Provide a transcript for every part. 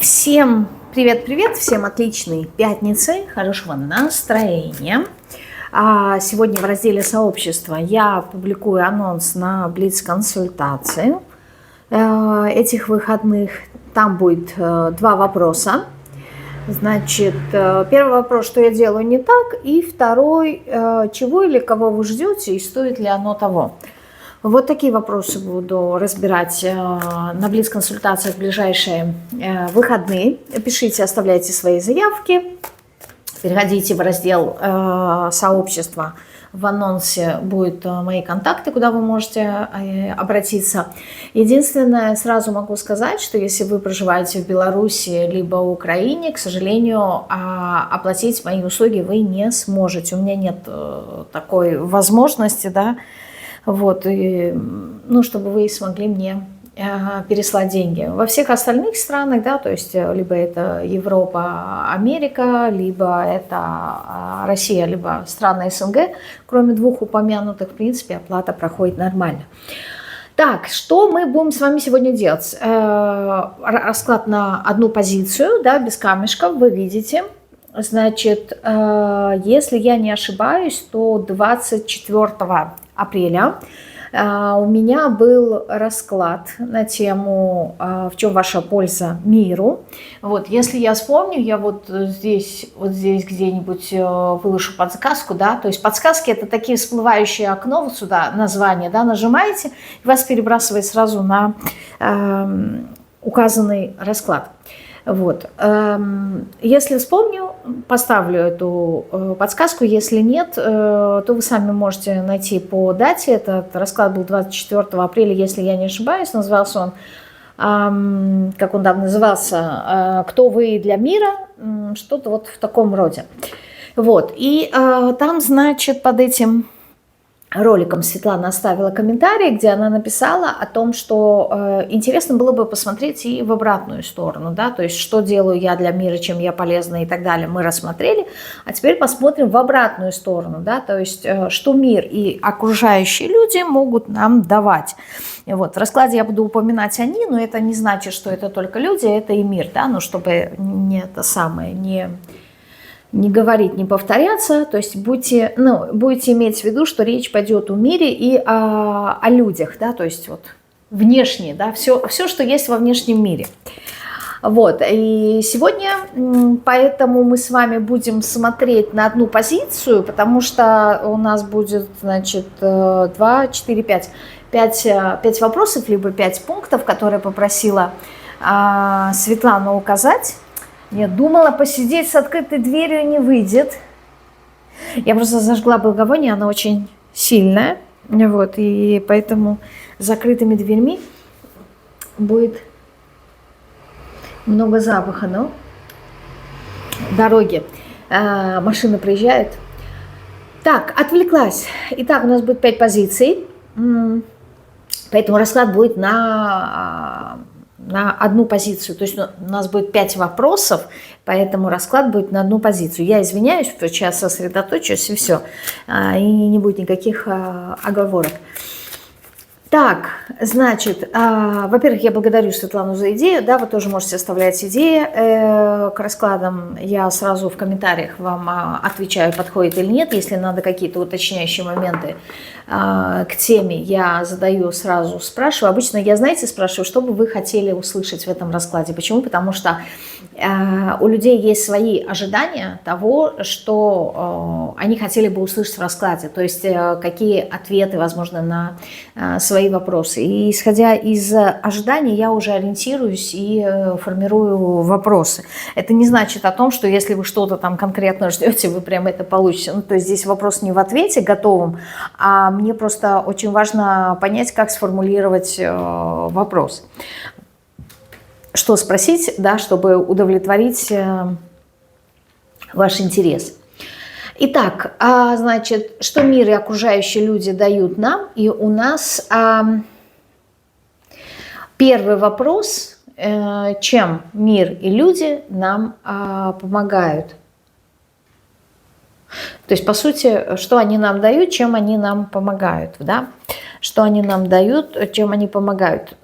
Всем привет-привет, всем отличной пятницы, хорошего настроения. Сегодня в разделе «Сообщество» я публикую анонс на Блиц-консультации этих выходных. Там будет два вопроса. Значит, первый вопрос, что я делаю не так, и второй, чего или кого вы ждете и стоит ли оно того. Вот такие вопросы буду разбирать на Блиц-консультациях в ближайшие выходные. Пишите, оставляйте свои заявки, переходите в раздел «Сообщество». В анонсе будут мои контакты, куда вы можете обратиться. Единственное, сразу могу сказать, что если вы проживаете в Беларуси либо Украине, к сожалению, оплатить мои услуги вы не сможете. У меня нет такой возможности, да, вот, и, чтобы вы смогли мне переслать деньги. Во всех остальных странах, да, то есть либо это Европа, Америка, либо это Россия, либо страны СНГ, кроме двух упомянутых, в принципе, оплата проходит нормально. Так, что мы будем с вами сегодня делать? Расклад на одну позицию, да, без камешков, вы видите. Значит, если я не ошибаюсь, то 24 апреля у меня был расклад на тему «В чем ваша польза миру?». Вот, если я вспомню, я вот здесь где-нибудь выложу подсказку, да, то есть подсказки — это такие всплывающие окно, вот сюда название, да, нажимаете, и вас перебрасывает сразу на указанный расклад. Вот. Если вспомню, поставлю эту подсказку. Если нет, то вы сами можете найти по дате. Этот расклад был 24 апреля, если я не ошибаюсь. Назывался он, как он там назывался, «Кто вы для мира?», что-то вот в таком роде. Вот. И там, значит, под этим роликом Светлана оставила комментарий, где она написала о том, что интересно было бы посмотреть и в обратную сторону, да, то есть что делаю я для мира, чем я полезна и так далее, мы рассмотрели, а теперь посмотрим в обратную сторону, да, то есть что мир и окружающие люди могут нам давать. Вот, в раскладе я буду упоминать они, но это не значит, что это только люди, это и мир, да, но чтобы не говорить, не повторяться, то есть будете иметь в виду, что речь пойдет о мире и о людях, да, то есть вот внешне, да, все, что есть во внешнем мире. Вот, и сегодня поэтому мы с вами будем смотреть на одну позицию, потому что у нас будет, значит, 2, 4, 5 вопросов, либо 5 пунктов, которые попросила Светлана указать. Я думала, посидеть с открытой дверью не выйдет. Я просто зажгла благовоние, оно очень сильное. Вот, и поэтому с закрытыми дверьми будет много запаха. Но дороги, машины проезжают. Так, отвлеклась. Итак, у нас будет 5 позиций. Поэтому расклад будет на одну позицию, то есть у нас будет 5 вопросов, поэтому расклад будет на одну позицию. Я извиняюсь, что сейчас сосредоточусь и все, и не будет никаких оговорок. Так, значит, во-первых, я благодарю Светлану за идею, да, вы тоже можете оставлять идеи к раскладам, я сразу в комментариях вам отвечаю, подходит или нет, если надо какие-то уточняющие моменты к теме, я задаю сразу, спрашиваю. Обычно я, знаете, спрашиваю, что бы вы хотели услышать в этом раскладе. Почему? Потому что у людей есть свои ожидания того, что они хотели бы услышать в раскладе, то есть какие ответы, возможно, на свои вопросы. И исходя из ожиданий, я уже ориентируюсь и формирую вопросы. Это не значит о том, что если вы что-то там конкретно ждете, вы прямо это получите. Ну, то есть здесь вопрос не в ответе готовом, а мне просто очень важно понять, как сформулировать вопрос. Что спросить, да, чтобы удовлетворить ваш интерес. Итак, значит, что мир и окружающие люди дают нам? И у нас первый вопрос, чем мир и люди нам помогают. То есть, по сути, что они нам дают, чем они нам помогают, да? Что они нам дают, чем они помогают.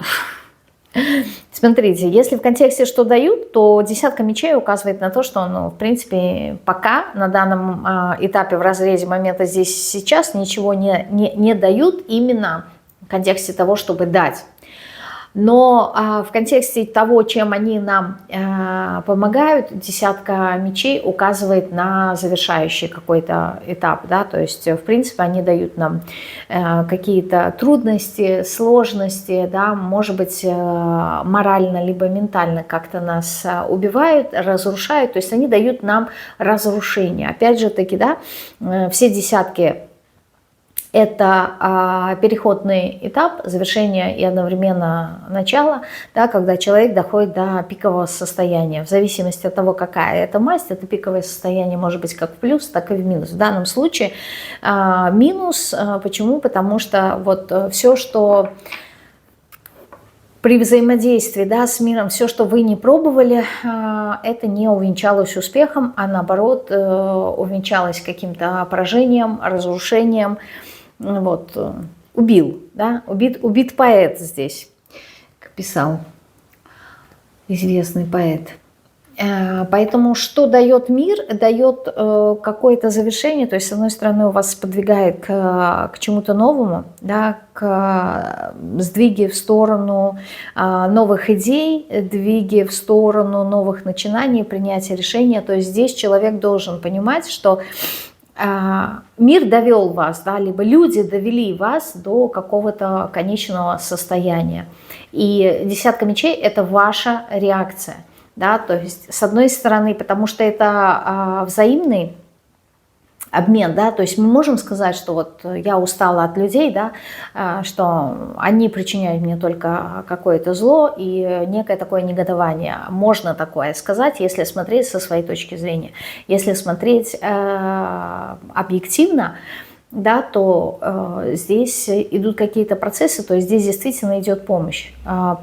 Смотрите, если в контексте что дают, то десятка мечей указывает на то, что, ну, в принципе, пока на данном этапе в разрезе момента здесь сейчас ничего не дают именно в контексте того, чтобы дать. Но в контексте того, чем они нам помогают, десятка мечей указывает на завершающий какой-то этап, да, то есть, в принципе, они дают нам какие-то трудности, сложности, да, может быть, морально либо ментально как-то нас убивают, разрушают, то есть они дают нам разрушение. Опять же таки, да, все десятки — это переходный этап, завершение и одновременно начало, да, когда человек доходит до пикового состояния. В зависимости от того, какая это масть, это пиковое состояние может быть как в плюс, так и в минус. В данном случае минус. Почему? Потому что вот все, что при взаимодействии, да, с миром, все, что вы не пробовали, это не увенчалось успехом, а наоборот увенчалось каким-то поражением, разрушением. Вот, убил, да, убит поэт здесь, как писал известный поэт. Поэтому что дает мир? Дает какое-то завершение, то есть, с одной стороны, у вас подвигает к чему-то новому, да, к сдвиге в сторону новых идей, сдвиги в сторону новых начинаний, принятия решения. То есть здесь человек должен понимать, что мир довел вас, да, либо люди довели вас до какого-то конечного состояния. И десятка мечей — это ваша реакция. Да, то есть, с одной стороны, потому что это взаимный обмен, да, то есть мы можем сказать, что вот я устала от людей, да, что они причиняют мне только какое-то зло и некое такое негодование. Можно такое сказать, если смотреть со своей точки зрения. Если смотреть объективно, да, то здесь идут какие-то процессы, то есть здесь действительно идет помощь.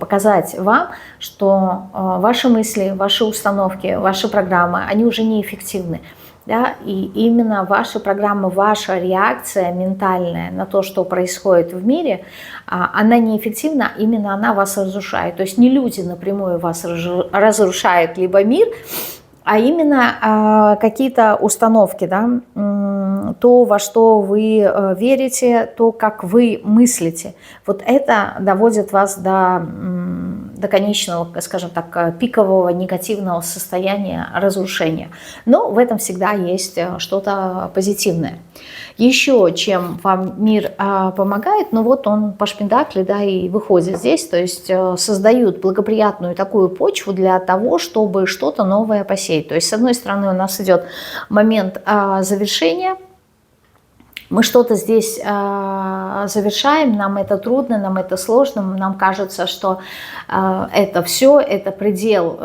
Показать вам, что ваши мысли, ваши установки, ваши программы, они уже неэффективны. Да, и именно ваша программа, ваша реакция ментальная на то, что происходит в мире, она неэффективна, именно она вас разрушает. То есть не люди напрямую вас разрушают, либо мир, а именно какие-то установки, да, то, во что вы верите, то, как вы мыслите. Вот это доводит вас до конечного, скажем так, пикового негативного состояния разрушения. Но в этом всегда есть что-то позитивное. Еще чем вам мир помогает, ну вот он по шпиндакле, да, и выходит здесь, то есть создают благоприятную такую почву для того, чтобы что-то новое посеять. То есть с одной стороны у нас идет момент завершения. Мы что-то здесь завершаем, нам это трудно, нам это сложно, нам кажется, что это все, это предел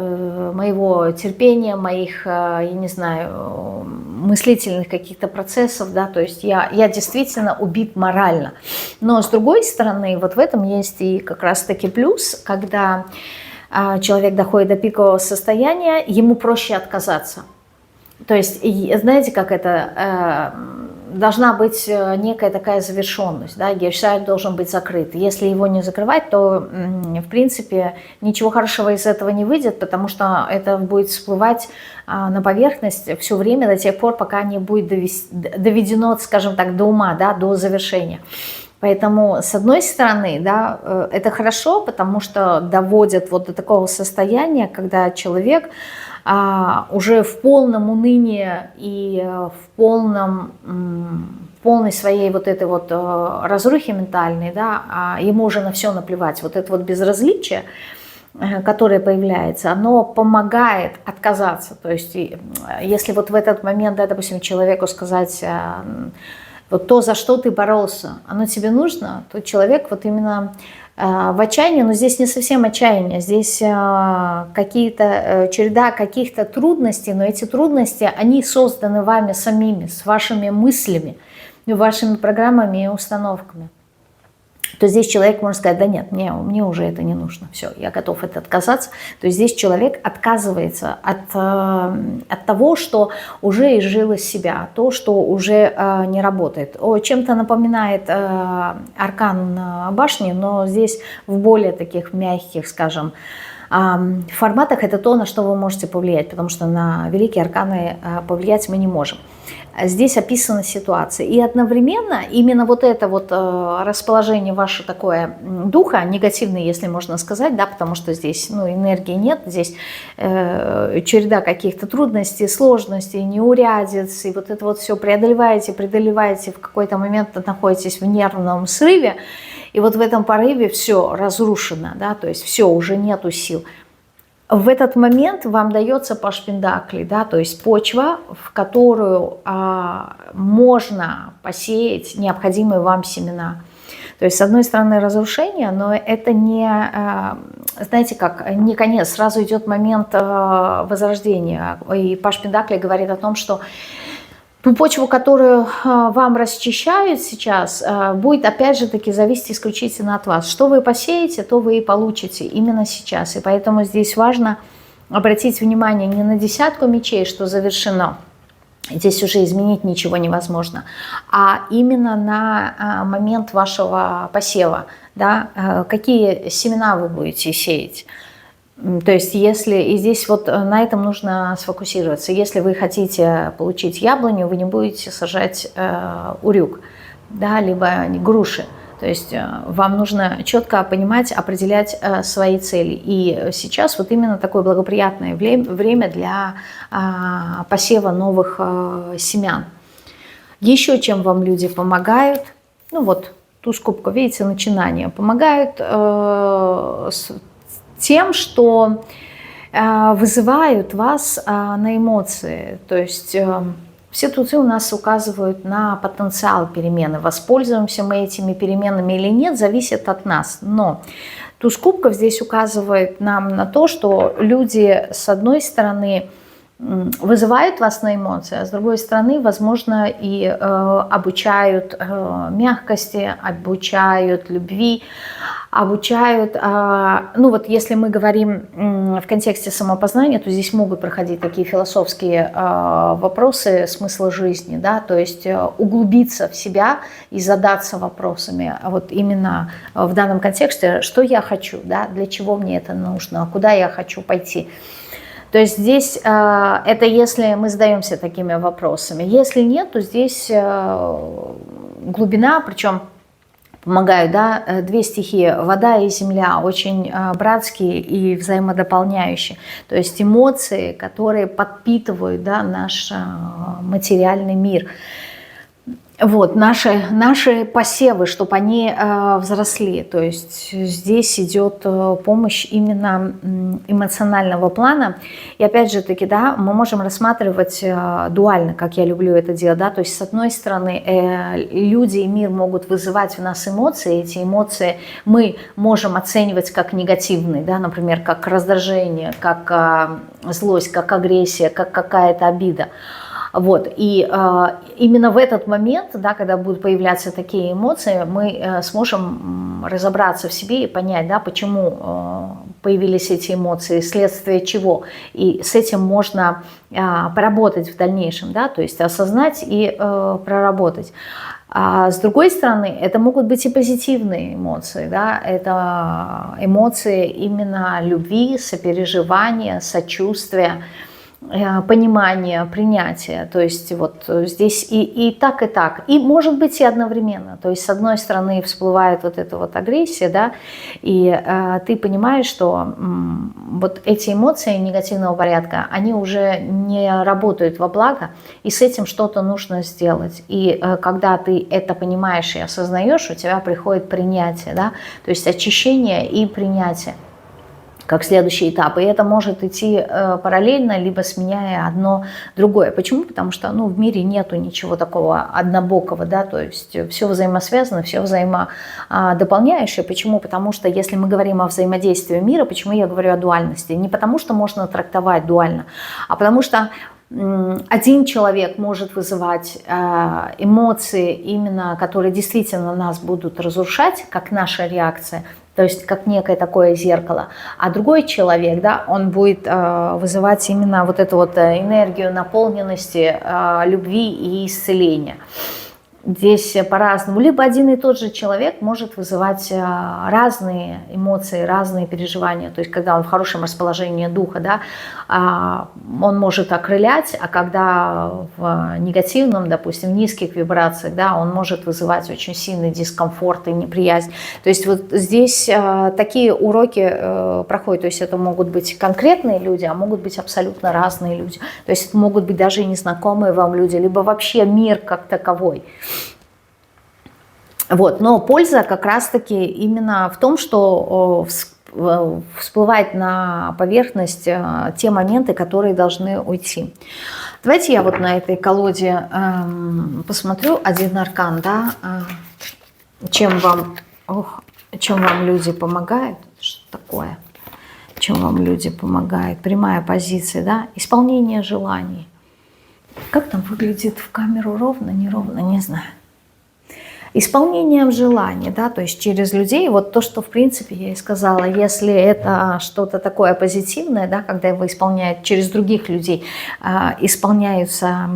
моего терпения, моих, я не знаю, мыслительных каких-то процессов, да, то есть я действительно убит морально. Но с другой стороны, вот в этом есть и как раз-таки плюс, когда человек доходит до пикового состояния, ему проще отказаться. То есть, знаете, как это... Должна быть некая такая завершенность, да, гештальт должен быть закрыт. Если его не закрывать, то, в принципе, ничего хорошего из этого не выйдет, потому что это будет всплывать на поверхность все время до тех пор, пока не будет доведено, скажем так, до ума, да, до завершения. Поэтому, с одной стороны, да, это хорошо, потому что доводит вот до такого состояния, когда человек уже в полном унынии и в полной своей вот этой вот разрухе ментальной, да, ему уже на все наплевать. Вот это вот безразличие, которое появляется, оно помогает отказаться. То есть, если вот в этот момент, да, допустим, человеку сказать... Вот то, за что ты боролся, оно тебе нужно, то человек вот именно в отчаянии, но здесь не совсем отчаяние, здесь какие-то череда каких-то трудностей, но эти трудности, они созданы вами самими, с вашими мыслями, вашими программами и установками. то здесь человек может сказать, да нет, мне уже это не нужно, все, я готов от отказаться. То есть здесь человек отказывается от того, что уже изжило себя, то, что уже не работает. Чем-то напоминает аркан башни, но здесь в более таких мягких, скажем, форматах это то, на что вы можете повлиять, потому что на великие арканы повлиять мы не можем. Здесь описана ситуация. И одновременно именно вот это вот расположение ваше такое духа, негативное, если можно сказать, да, потому что здесь энергии нет, здесь череда каких-то трудностей, сложностей, неурядиц, и вот это вот все преодолеваете, в какой-то момент находитесь в нервном срыве, и вот в этом порыве все разрушено, да, то есть все, уже нету сил. В этот момент вам дается паш пентаклей, да, то есть почва, в которую можно посеять необходимые вам семена. То есть, с одной стороны, разрушение, но это не, знаете как, не конец, сразу идет момент возрождения. И паш пентаклей говорит о том, что ту почву, которую вам расчищают сейчас, будет опять же таки зависеть исключительно от вас. Что вы посеете, то вы и получите именно сейчас. И поэтому здесь важно обратить внимание не на десятку мечей, что завершено, здесь уже изменить ничего невозможно, а именно на момент вашего посева, да, какие семена вы будете сеять. То есть, если и здесь вот на этом нужно сфокусироваться. Если вы хотите получить яблоню, вы не будете сажать урюк, да, либо груши. То есть вам нужно четко понимать, определять свои цели. И сейчас вот именно такое благоприятное время для посева новых семян. Еще чем вам люди помогают, ну вот туз кубков, видите, начинание, помогают тем, что вызывают вас на эмоции. То есть все тузы у нас указывают на потенциал перемены. Воспользуемся мы этими переменами или нет, зависит от нас. Но туз кубков здесь указывает нам на то, что люди, с одной стороны, вызывают вас на эмоции, а с другой стороны, возможно, и обучают мягкости, обучают любви, обучают, ну вот если мы говорим в контексте самопознания, то здесь могут проходить такие философские вопросы смысла жизни, да, то есть углубиться в себя и задаться вопросами, вот именно в данном контексте, что я хочу, да, для чего мне это нужно, куда я хочу пойти. То есть здесь это если мы задаемся такими вопросами. Если нет, то здесь глубина, причем помогают, да, две стихии, вода и земля, очень братские и взаимодополняющие. То есть эмоции, которые подпитывают, да, наш материальный мир. Вот, наши посевы, чтобы они взросли. То есть здесь идет помощь именно эмоционального плана. И опять же таки, да, мы можем рассматривать дуально, как я люблю это делать. Да? То есть с одной стороны, люди и мир могут вызывать в нас эмоции. Эти эмоции мы можем оценивать как негативные, да? Например, как раздражение, как злость, как агрессия, как какая-то обида. Вот. И именно в этот момент, да, когда будут появляться такие эмоции, мы сможем разобраться в себе и понять, да, почему появились эти эмоции, следствие чего. И с этим можно поработать в дальнейшем, да, то есть осознать и проработать. А с другой стороны, это могут быть и позитивные эмоции, да, это эмоции именно любви, сопереживания, сочувствия, понимание, принятие, то есть вот здесь и так, и так, и может быть и одновременно, то есть с одной стороны всплывает вот эта вот агрессия, да, и ты понимаешь, что вот эти эмоции негативного порядка, они уже не работают во благо, и с этим что-то нужно сделать, и когда ты это понимаешь и осознаешь, у тебя приходит принятие, да, то есть очищение и принятие как следующий этап. И это может идти параллельно, либо сменяя одно другое. Почему? Потому что в мире нету ничего такого однобокого, да, то есть все взаимосвязано, все взаимодополняющее. Почему? Потому что если мы говорим о взаимодействии мира, почему я говорю о дуальности? Не потому что можно трактовать дуально, а потому что один человек может вызывать эмоции, именно которые действительно нас будут разрушать, как наша реакция, то есть как некое такое зеркало, а другой человек, да, он будет вызывать именно вот эту вот энергию наполненности, любви и исцеления. Здесь по-разному. Либо один и тот же человек может вызывать разные эмоции, разные переживания. То есть, когда он в хорошем расположении духа, да, он может окрылять, а когда в негативном, допустим, в низких вибрациях, да, он может вызывать очень сильный дискомфорт и неприязнь. То есть, вот здесь такие уроки проходят. То есть, это могут быть конкретные люди, а могут быть абсолютно разные люди. То есть, это могут быть даже и незнакомые вам люди, либо вообще мир как таковой. Вот, но польза как раз-таки именно в том, что всплывает на поверхность те моменты, которые должны уйти. Давайте я вот на этой колоде посмотрю один аркан, да, чем вам люди помогают, что такое, чем вам люди помогают, прямая позиция, да, исполнение желаний. Как там выглядит в камеру, ровно, неровно, не знаю. Исполнением желаний, да, то есть через людей, вот то, что в принципе я и сказала, если это что-то такое позитивное, да, когда вы исполняете через других людей, исполняются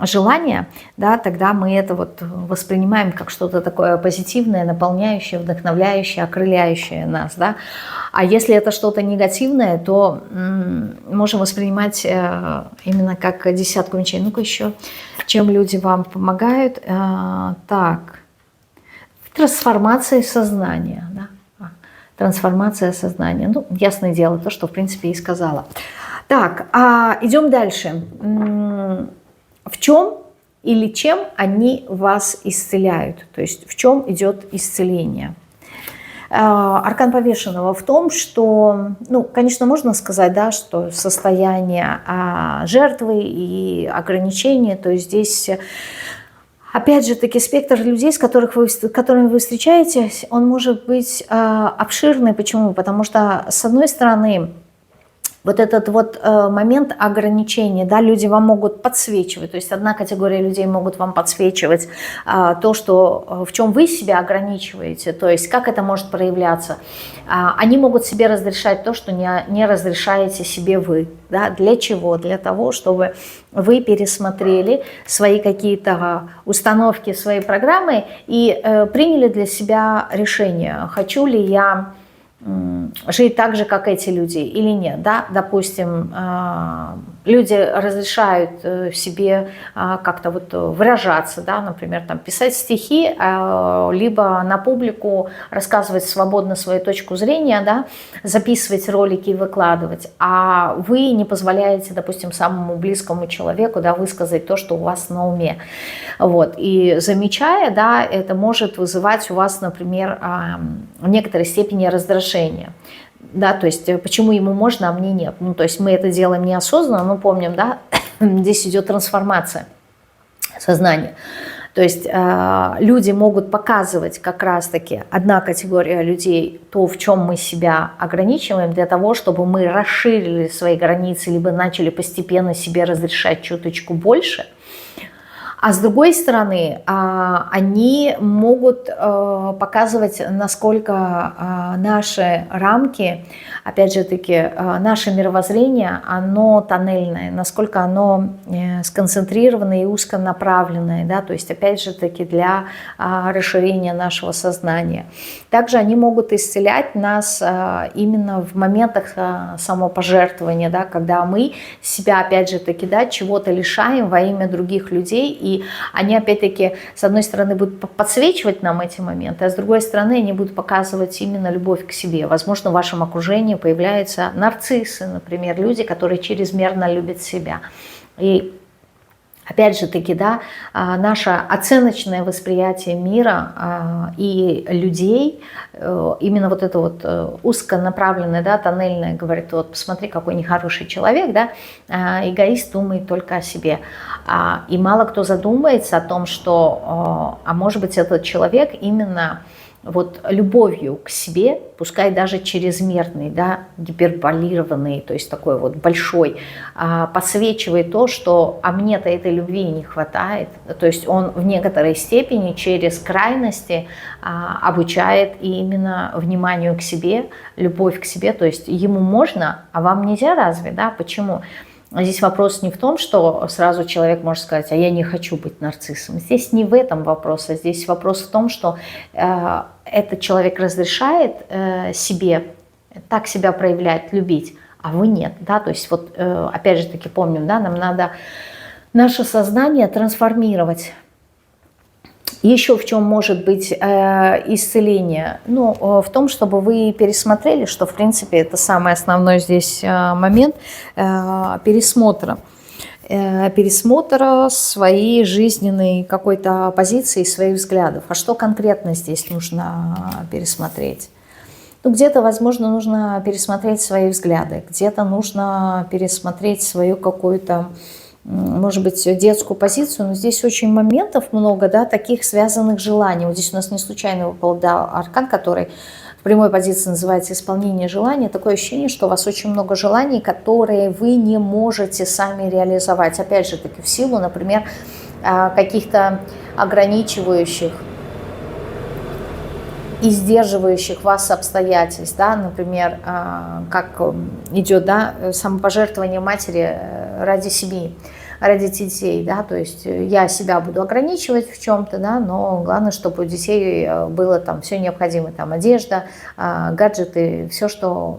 желания, да, тогда мы это вот воспринимаем как что-то такое позитивное, наполняющее, вдохновляющее, окрыляющее нас, да. А если это что-то негативное, то можем воспринимать именно как десятку мечей. Ну-ка еще, чем люди вам помогают. Так. Трансформация сознания. Да? Трансформация сознания. Ну, ясное дело, то, что, в принципе, и сказала. Так, идем дальше. В чем или чем они вас исцеляют? То есть в чем идет исцеление? Аркан Повешенного в том, что, ну, конечно, можно сказать, да, что состояние жертвы и ограничения, то есть здесь... Опять же таки, спектр людей, с которыми вы встречаетесь, он может быть обширный. Почему? Потому что, с одной стороны, вот этот вот момент ограничения, да, люди вам могут подсвечивать, то есть одна категория людей могут вам подсвечивать то, что, в чем вы себя ограничиваете, то есть как это может проявляться. Они могут себе разрешать то, что не разрешаете себе вы. Да? Для чего? Для того, чтобы вы пересмотрели свои какие-то установки, свои программы и приняли для себя решение, хочу ли я жить так же, как эти люди, или нет. Да? Допустим, люди разрешают себе как-то вот выражаться, да? Например, там, писать стихи, либо на публику рассказывать свободно свою точку зрения, да? Записывать ролики и выкладывать, а вы не позволяете, допустим, самому близкому человеку, да, высказать то, что у вас на уме. Вот. И замечая, да, это может вызывать у вас, например, в некоторой степени раздражение. Да, то есть почему ему можно, а мне нет. Ну, то есть мы это делаем неосознанно, но помним, да, здесь идет трансформация сознания. То есть люди могут показывать как раз-таки, одна категория людей, то, в чем мы себя ограничиваем, для того, чтобы мы расширили свои границы, либо начали постепенно себе разрешать чуточку больше. А с другой стороны, они могут показывать, насколько наши рамки, опять же таки, наше мировоззрение, оно тоннельное, насколько оно сконцентрированное и узконаправленное, да, то есть, опять же таки, для расширения нашего сознания. Также они могут исцелять нас именно в моментах самопожертвования, да, когда мы себя, опять же таки, да, чего-то лишаем во имя других людей, и они, опять-таки, с одной стороны, будут подсвечивать нам эти моменты, а с другой стороны, они будут показывать именно любовь к себе. Возможно, в вашем окружении появляются нарциссы, например, люди, которые чрезмерно любят себя. И опять же таки, да, наше оценочное восприятие мира и людей, именно вот это вот узконаправленное, да, тоннельное, говорит, вот посмотри, какой нехороший человек, да, эгоист думает только о себе. И мало кто задумывается о том, что, а может быть, этот человек именно вот любовью к себе, пускай даже чрезмерной, да, гиперболированной, то есть такой вот большой, подсвечивает то, что мне-то этой любви не хватает. То есть он в некоторой степени через крайности обучает именно вниманию к себе, любовь к себе. То есть ему можно, а вам нельзя, разве? Да? Почему? Здесь вопрос не в том, что сразу человек может сказать, а я не хочу быть нарциссом. Здесь не в этом вопрос, а здесь вопрос в том, что этот человек разрешает себе так себя проявлять, любить, а вы нет. Да? То есть вот опять же таки помним, да, нам надо наше сознание трансформировать. Еще в чем может быть исцеление? Ну, в том, чтобы вы пересмотрели, что, в принципе, это самый основной здесь момент пересмотра. Пересмотра своей жизненной какой-то позиции, своих взглядов. А что конкретно здесь нужно пересмотреть? Ну, где-то, возможно, нужно пересмотреть свои взгляды, где-то нужно пересмотреть свою какую-то, может быть, детскую позицию, но здесь очень моментов много, да, таких связанных желаний. Вот здесь у нас не случайно выпал, да, аркан, который в прямой позиции называется исполнение желаний. Такое ощущение, что у вас очень много желаний, которые вы не можете сами реализовать. Опять же таки в силу, например, каких-то ограничивающих и сдерживающих вас обстоятельств, да, например, как идет, да, самопожертвование матери ради семьи, ради детей, да, то есть я себя буду ограничивать в чем-то, да, но главное, чтобы у детей было там все необходимое, там одежда, гаджеты, все, что,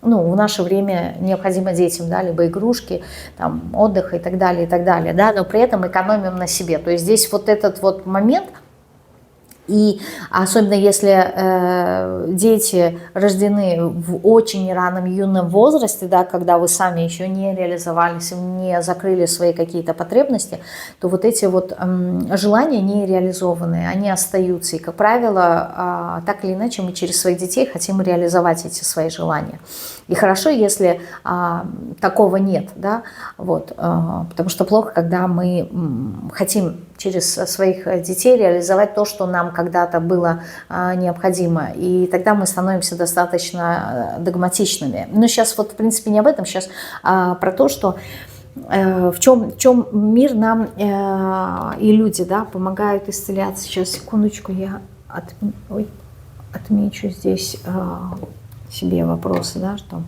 ну, в наше время необходимо детям, да, либо игрушки, там, отдых и так далее, да, но при этом экономим на себе. То есть здесь вот этот вот момент. И особенно если дети рождены в очень раннем юном возрасте, да, когда вы сами еще не реализовались, не закрыли свои какие-то потребности, то вот эти вот желания не реализованные, они остаются. И, как правило, так или иначе мы через своих детей хотим реализовать эти свои желания. И хорошо, если такого нет, да, вот, потому что плохо, когда мы хотим через своих детей реализовать то, что нам когда-то было необходимо. И тогда мы становимся достаточно догматичными. Но сейчас вот в принципе не об этом, сейчас про то, что в чем мир нам и люди, да, помогают исцеляться. Сейчас, секундочку, я отмечу здесь себе вопросы, да, что...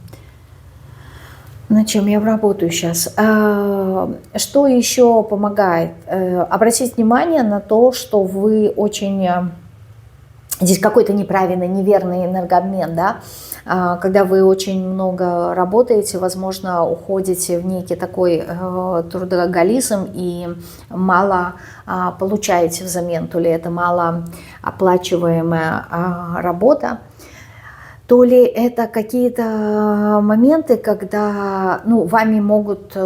На чем я работаю сейчас. Что еще помогает? Обратить внимание на то, что вы очень... Здесь какой-то неправильный, неверный энергообмен, да? Когда вы очень много работаете, возможно, уходите в некий такой трудоголизм и мало получаете взамен. То ли это малооплачиваемая работа, то ли это какие-то моменты, когда, ну, вами могут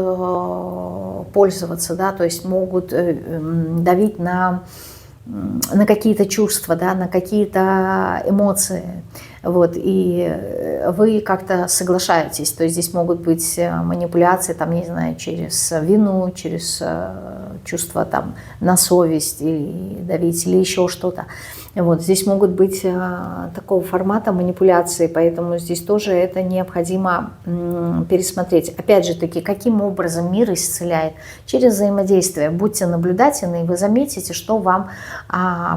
пользоваться, да, то есть могут давить на какие-то чувства, да, на какие-то эмоции. Вот, и вы как-то соглашаетесь. То есть здесь могут быть манипуляции, там, не знаю, через вину, через чувство там, на совесть или давить, или еще что-то. Вот, здесь могут быть такого формата манипуляции, поэтому здесь тоже это необходимо пересмотреть. Опять же таки, каким образом мир исцеляет? Через взаимодействие. Будьте наблюдательны, и вы заметите, что вам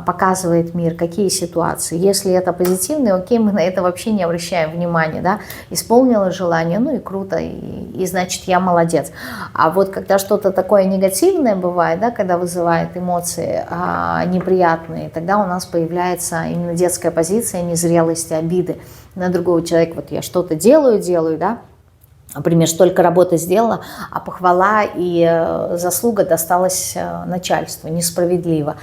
показывает мир, какие ситуации. Если это позитивные, окей, мы на это вообще не обращаем внимания, да? Исполнила желание, ну и круто, и значит я молодец. А вот когда что-то такое негативное бывает, да, когда вызывает эмоции неприятные, тогда у нас появляется именно детская позиция незрелости, обиды на другого человека. Вот я что-то делаю, да, например, столько работы сделала, а похвала и заслуга досталась начальству, несправедливо.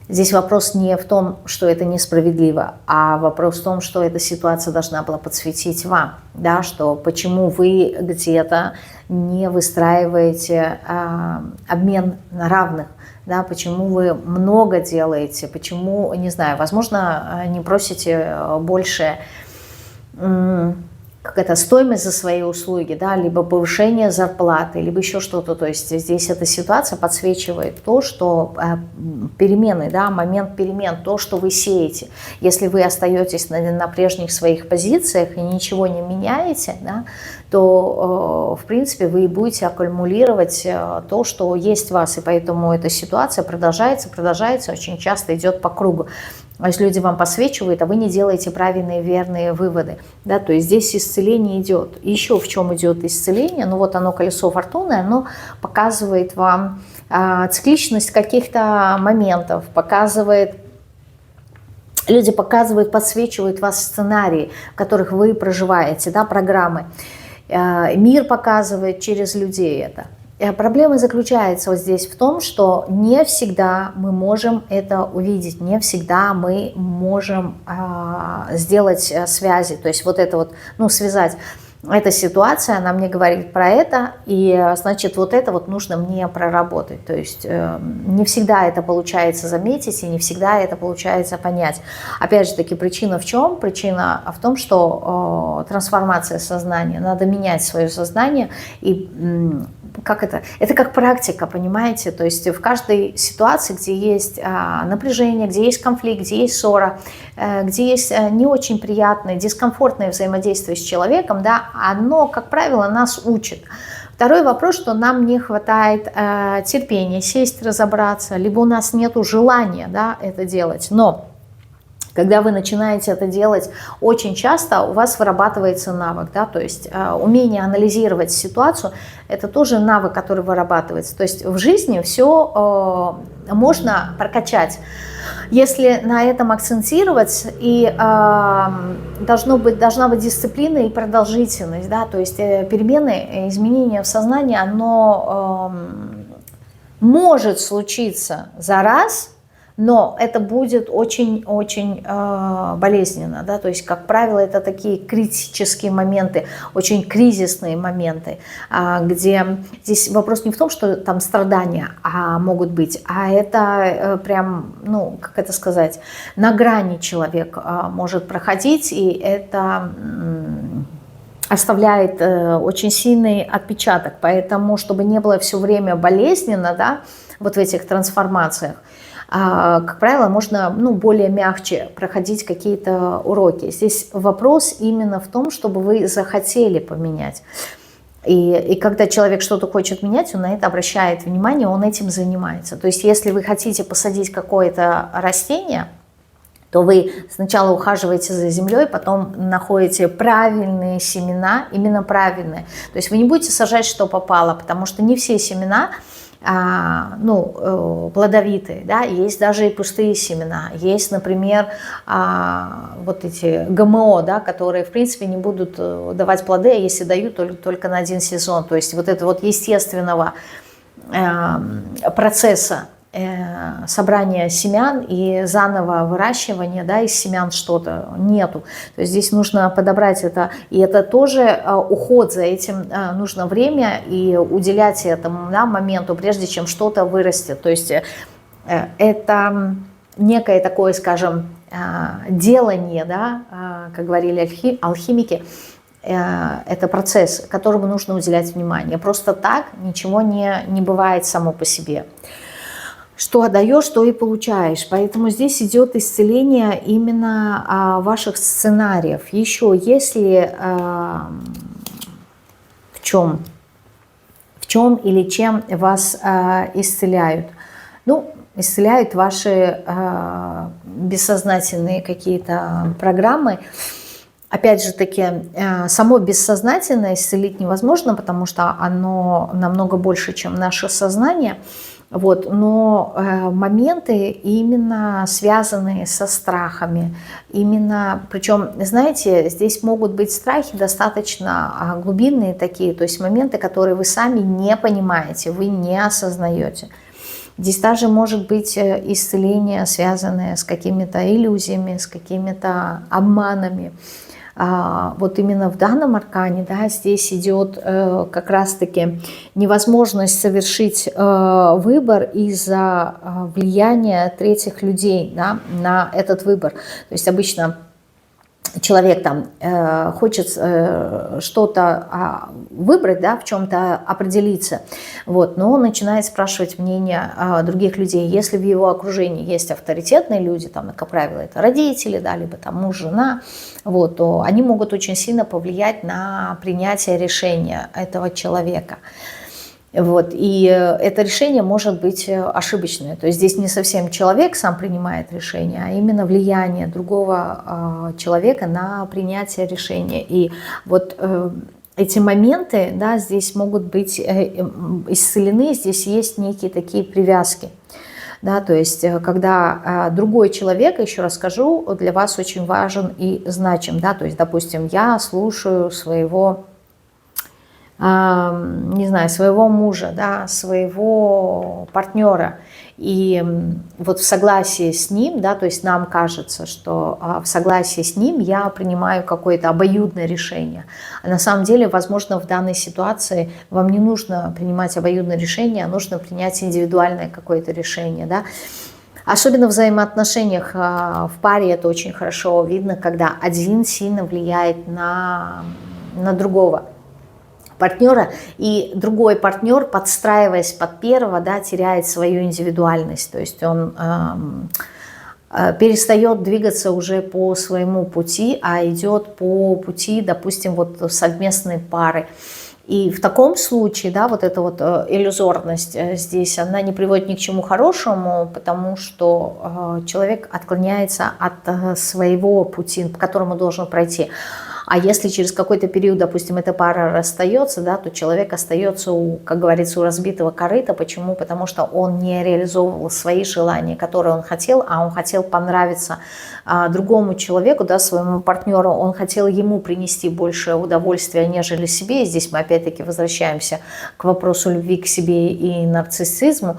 Здесь вопрос не в том, что это несправедливо, а вопрос в том, что эта ситуация должна была подсветить вам, да, что почему вы где-то не выстраиваете обмен на равных, да, почему вы много делаете, почему, не знаю, возможно, не просите больше как это, стоимость за свои услуги, да, либо повышение зарплаты, либо еще что-то. То есть здесь эта ситуация подсвечивает то, что перемены, да, момент перемен, то, что вы сеете. Если вы остаетесь на прежних своих позициях и ничего не меняете, да, то, в принципе, вы будете аккумулировать то, что есть в вас. И поэтому эта ситуация продолжается, очень часто идет по кругу. То есть люди вам посвечивают, а вы не делаете правильные, верные выводы. Да? То есть здесь исцеление идет. Еще в чем идет исцеление? Ну вот оно, колесо фортуны, оно показывает вам цикличность каких-то моментов, показывает, люди показывают, подсвечивают вас сценарии, в которых вы проживаете, да, программы. Мир показывает через людей это. Проблема заключается вот здесь в том, что не всегда мы можем это увидеть, не всегда мы можем сделать связи, то есть вот это вот, ну, связать. Эта ситуация, она мне говорит про это, и, значит, вот это вот нужно мне проработать. То есть не всегда это получается заметить, и не всегда это получается понять. Опять же таки, причина в чем? Причина в том, что трансформация сознания. Надо менять свое сознание, и как это? Это как практика, понимаете? То есть в каждой ситуации, где есть напряжение, где есть конфликт, где есть ссора, где есть не очень приятное, дискомфортное взаимодействие с человеком, да, оно, как правило, нас учит. Второй вопрос, что нам не хватает терпения сесть, разобраться, либо у нас нет желания, да, это делать. Но когда вы начинаете это делать очень часто, у вас вырабатывается навык, да, то есть умение анализировать ситуацию, это тоже навык, который вырабатывается. То есть в жизни все можно прокачать. Если на этом акцентировать, и должна быть дисциплина и продолжительность, да, то есть перемены, изменения в сознании, оно может случиться за раз, но это будет очень-очень болезненно, да, то есть, как правило, это такие критические моменты, очень кризисные моменты, где здесь вопрос не в том, что там страдания могут быть, а это прям, ну, как это сказать, на грани человек может проходить, и это оставляет очень сильный отпечаток, поэтому, чтобы не было все время болезненно, да, вот в этих трансформациях, как правило, можно, ну, более мягче проходить какие-то уроки. Здесь вопрос именно в том, чтобы вы захотели поменять. И когда человек что-то хочет менять, он на это обращает внимание, он этим занимается. То есть если вы хотите посадить какое-то растение, то вы сначала ухаживаете за землей, потом находите правильные семена, именно правильные. То есть вы не будете сажать, что попало, потому что не все семена плодовитые, да, есть даже и пустые семена, есть, например, вот эти ГМО, да, которые, в принципе, не будут давать плоды, а если дают, только на один сезон, то есть вот это вот естественного процесса собрания семян и заново выращивания, да, из семян что-то нету. То есть здесь нужно подобрать это, и это тоже уход за этим, нужно время и уделять этому, да, моменту, прежде чем что-то вырастет. То есть это некое такое, скажем, делание, да, как говорили алхимики, это процесс, которому нужно уделять внимание. Просто так ничего не бывает само по себе. Что отдаешь, то и получаешь. Поэтому здесь идет исцеление именно ваших сценариев. Еще если в чем или чем вас исцеляют? Ну, исцеляют ваши бессознательные какие-то программы. Опять же таки, само бессознательное исцелить невозможно, потому что оно намного больше, чем наше сознание. Вот, но моменты именно связанные со страхами, именно, причем, знаете, здесь могут быть страхи достаточно глубинные такие, то есть моменты, которые вы сами не понимаете, вы не осознаете. Здесь также может быть исцеление, связанное с какими-то иллюзиями, с какими-то обманами. Вот именно в данном аркане, да, здесь идет как раз-таки невозможность совершить выбор из-за влияния третьих людей, да, на этот выбор. То есть обычно человек там хочет что-то выбрать, да, в чем-то определиться, вот, но он начинает спрашивать мнение других людей. Если в его окружении есть авторитетные люди, там, как правило, это родители, да, либо там муж, жена, вот, то они могут очень сильно повлиять на принятие решения этого человека. Вот, и это решение может быть ошибочное. То есть здесь не совсем человек сам принимает решение, а именно влияние другого человека на принятие решения. И вот эти моменты, да, здесь могут быть исцелены, здесь есть некие такие привязки. Да, то есть когда другой человек, еще раз скажу, для вас очень важен и значим. Да, то есть, допустим, я слушаю своего... не знаю, своего мужа, да, своего партнера, и вот в согласии с ним, да, то есть нам кажется, что в согласии с ним я принимаю какое-то обоюдное решение. А на самом деле, возможно, в данной ситуации вам не нужно принимать обоюдное решение, а нужно принять индивидуальное какое-то решение, да. Особенно в взаимоотношениях в паре это очень хорошо видно, когда один сильно влияет на другого партнера, и другой партнер, подстраиваясь под первого, да, теряет свою индивидуальность, то есть он перестает двигаться уже по своему пути, а идет по пути, допустим, вот совместной пары. И в таком случае, да, вот эта вот иллюзорность здесь, она не приводит ни к чему хорошему, потому что человек отклоняется от своего пути, по которому должен пройти. А если через какой-то период, допустим, эта пара расстается, да, то человек остается, как говорится, у разбитого корыта. Почему? Потому что он не реализовывал свои желания, которые он хотел, а он хотел понравиться другому человеку, да, своему партнеру. Он хотел ему принести больше удовольствия, нежели себе. И здесь мы опять-таки возвращаемся к вопросу любви к себе и нарциссизму.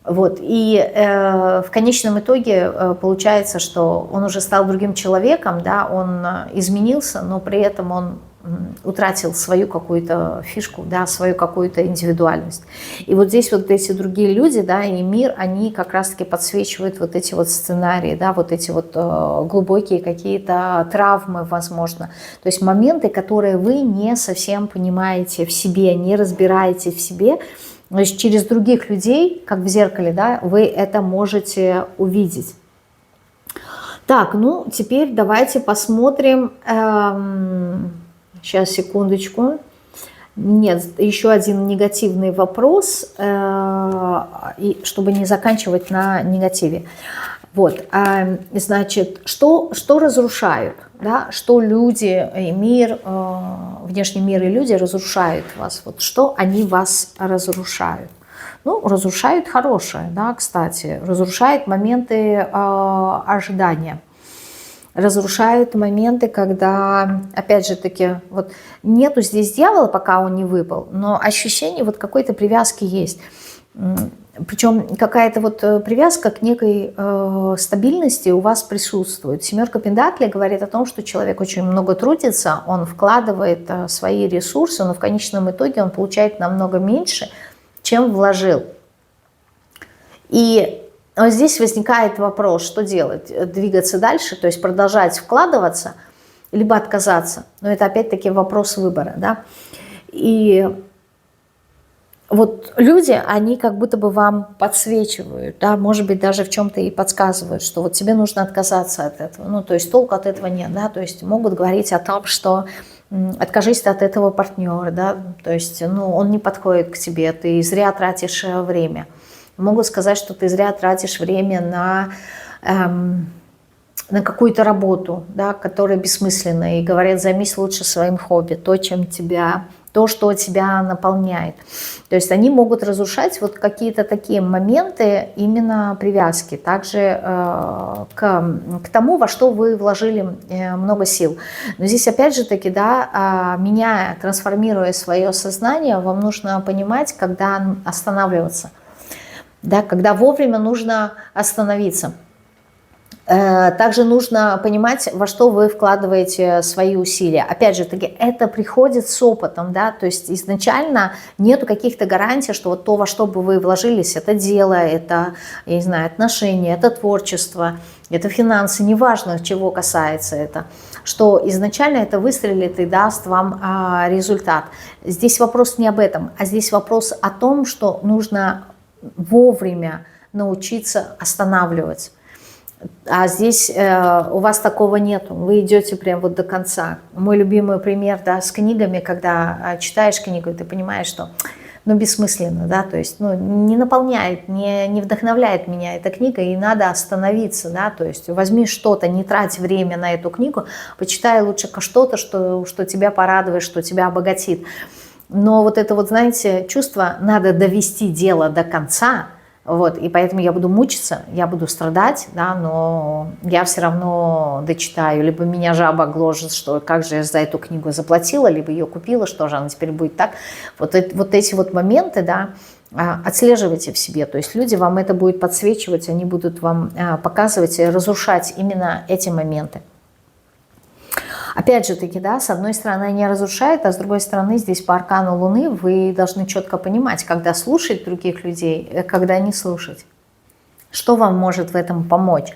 Вот. И в конечном итоге получается, что он уже стал другим человеком, да, он изменился, но при этом он утратил свою какую-то фишку, да, свою какую-то индивидуальность. И вот здесь вот эти другие люди, да, и мир, они как раз-таки подсвечивают вот эти вот сценарии, да, вот эти вот глубокие какие-то травмы, возможно. То есть моменты, которые вы не совсем понимаете в себе, не разбираете в себе. То есть через других людей, как в зеркале, да, вы это можете увидеть. Так, ну теперь давайте посмотрим. Сейчас, секундочку. Нет, еще один негативный вопрос, и чтобы не заканчивать на негативе. Вот, значит, что разрушают, да, что люди и мир, внешний мир и люди разрушают вас, вот что они вас разрушают. Ну, разрушают хорошее, да, кстати, разрушают моменты ожидания, разрушают моменты, когда, опять же таки, вот нету здесь дьявола, пока он не выпал, но ощущение вот какой-то привязки есть. Причем какая-то вот привязка к некой стабильности у вас присутствует. Семерка Пентаклей говорит о том, что человек очень много трудится, он вкладывает свои ресурсы, но в конечном итоге он получает намного меньше, чем вложил. И вот здесь возникает вопрос, что делать? Двигаться дальше, то есть продолжать вкладываться, либо отказаться. Но это опять-таки вопрос выбора, да. И вот люди, они как будто бы вам подсвечивают, да, может быть, даже в чем-то и подсказывают, что вот тебе нужно отказаться от этого. Ну, то есть толку от этого нет, да, то есть могут говорить о том, что откажись от этого партнера, да, то есть, ну, он не подходит к тебе, ты зря тратишь время. Могут сказать, что ты зря тратишь время на какую-то работу, да, которая бессмысленная, и говорят, займись лучше своим хобби, то, что тебя наполняет. То есть они могут разрушать вот какие-то такие моменты именно привязки, также к тому, во что вы вложили много сил. Но здесь опять же таки, да, меняя, трансформируя свое сознание, вам нужно понимать, когда останавливаться, да, когда вовремя нужно остановиться. Также нужно понимать, во что вы вкладываете свои усилия. Опять же таки, это приходит с опытом, да, то есть изначально нету каких-то гарантий, что вот то, во что бы вы вложились, это дело, это, я не знаю, отношения, это творчество, это финансы, неважно, чего касается это. что изначально это выстрелит и даст вам результат. Здесь вопрос не об этом, а здесь вопрос о том, что нужно вовремя научиться останавливать. А здесь у вас такого нет, вы идете прям вот до конца. Мой любимый пример, да, с книгами, когда читаешь книгу, ты понимаешь, что ну, бессмысленно, да, то есть, ну, не наполняет, не вдохновляет меня эта книга, и надо остановиться, да, то есть возьми что-то, не трать время на эту книгу, почитай лучше что-то, что тебя порадует, что тебя обогатит. Но вот это вот, знаете, чувство, надо довести дело до конца, вот, и поэтому я буду мучиться, я буду страдать, да, но я все равно дочитаю, либо меня жаба гложет, что как же я за эту книгу заплатила, либо ее купила, что же она теперь будет так. Вот эти вот моменты, да, отслеживайте в себе, то есть люди вам это будут подсвечивать, они будут вам показывать и разрушать именно эти моменты. Опять же таки, да, с одной стороны они разрушают, а с другой стороны здесь по аркану Луны вы должны четко понимать, когда слушать других людей, когда не слушать. Что вам может в этом помочь?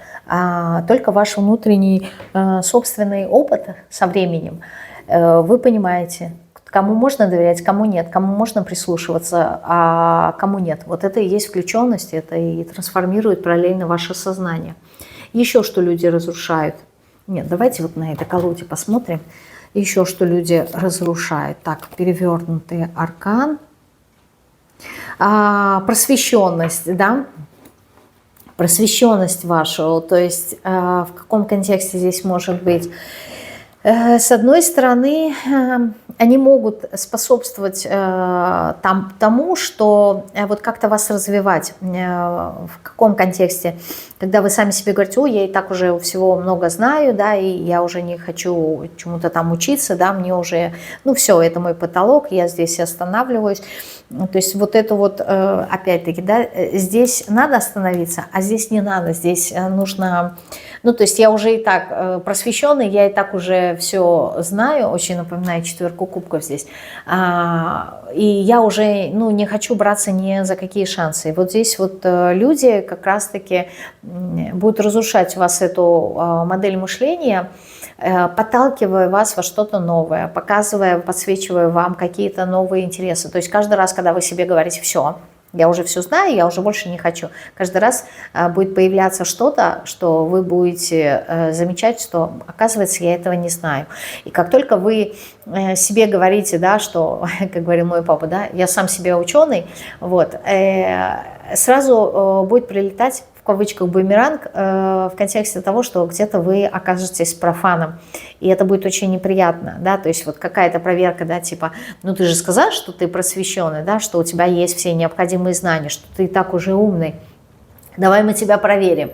Только ваш внутренний собственный опыт со временем. Вы понимаете, кому можно доверять, кому нет, кому можно прислушиваться, а кому нет. Вот это и есть включенность, это и трансформирует параллельно ваше сознание. Еще что люди разрушают. Нет, давайте вот на этой колоде посмотрим. Еще что люди разрушают. Так, перевернутый аркан. Просвещенность, да? Просвещенность вашу. То есть в каком контексте здесь может быть? С одной стороны, они могут способствовать тому, что вот как-то вас развивать. В каком контексте? Когда вы сами себе говорите, ой, я и так уже всего много знаю, да, и я уже не хочу чему-то там учиться, да, мне уже, ну все, это мой потолок, я здесь останавливаюсь. То есть вот это вот, опять-таки, да, здесь надо остановиться, а здесь не надо, здесь нужно... Ну, то есть я уже и так просвещенный, я и так уже все знаю, очень напоминает четверку кубков здесь. И я уже, ну, не хочу браться ни за какие шансы. И вот здесь вот люди как раз-таки будут разрушать у вас эту модель мышления, подталкивая вас во что-то новое, показывая, подсвечивая вам какие-то новые интересы. То есть каждый раз, когда вы себе говорите «все», я уже все знаю, я уже больше не хочу. Каждый раз будет появляться что-то, что вы будете замечать, что, оказывается, я этого не знаю. И как только вы себе говорите, да, что, как говорил мой папа, да, я сам себе ученый, вот, сразу будет прилетать, в кавычках, бумеранг в контексте того, что где-то вы окажетесь профаном. И это будет очень неприятно, да, то есть вот какая-то проверка, да, типа, ну ты же сказал, что ты просвещенный, да, что у тебя есть все необходимые знания, что ты и так уже умный, давай мы тебя проверим.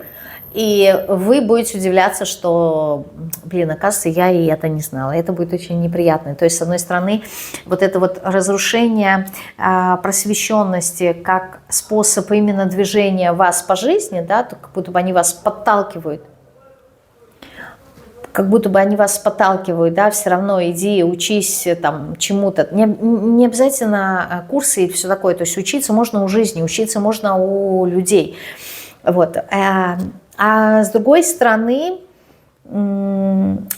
И вы будете удивляться, что, блин, оказывается, я и это не знала. Это будет очень неприятно. То есть, с одной стороны, вот это вот разрушение просвещенности как способ именно движения вас по жизни, да, то как будто бы они вас подталкивают. Как будто бы они вас подталкивают, да, все равно иди, учись там чему-то. Не обязательно курсы и все такое. То есть учиться можно у жизни, учиться можно у людей. Вот. А с другой стороны,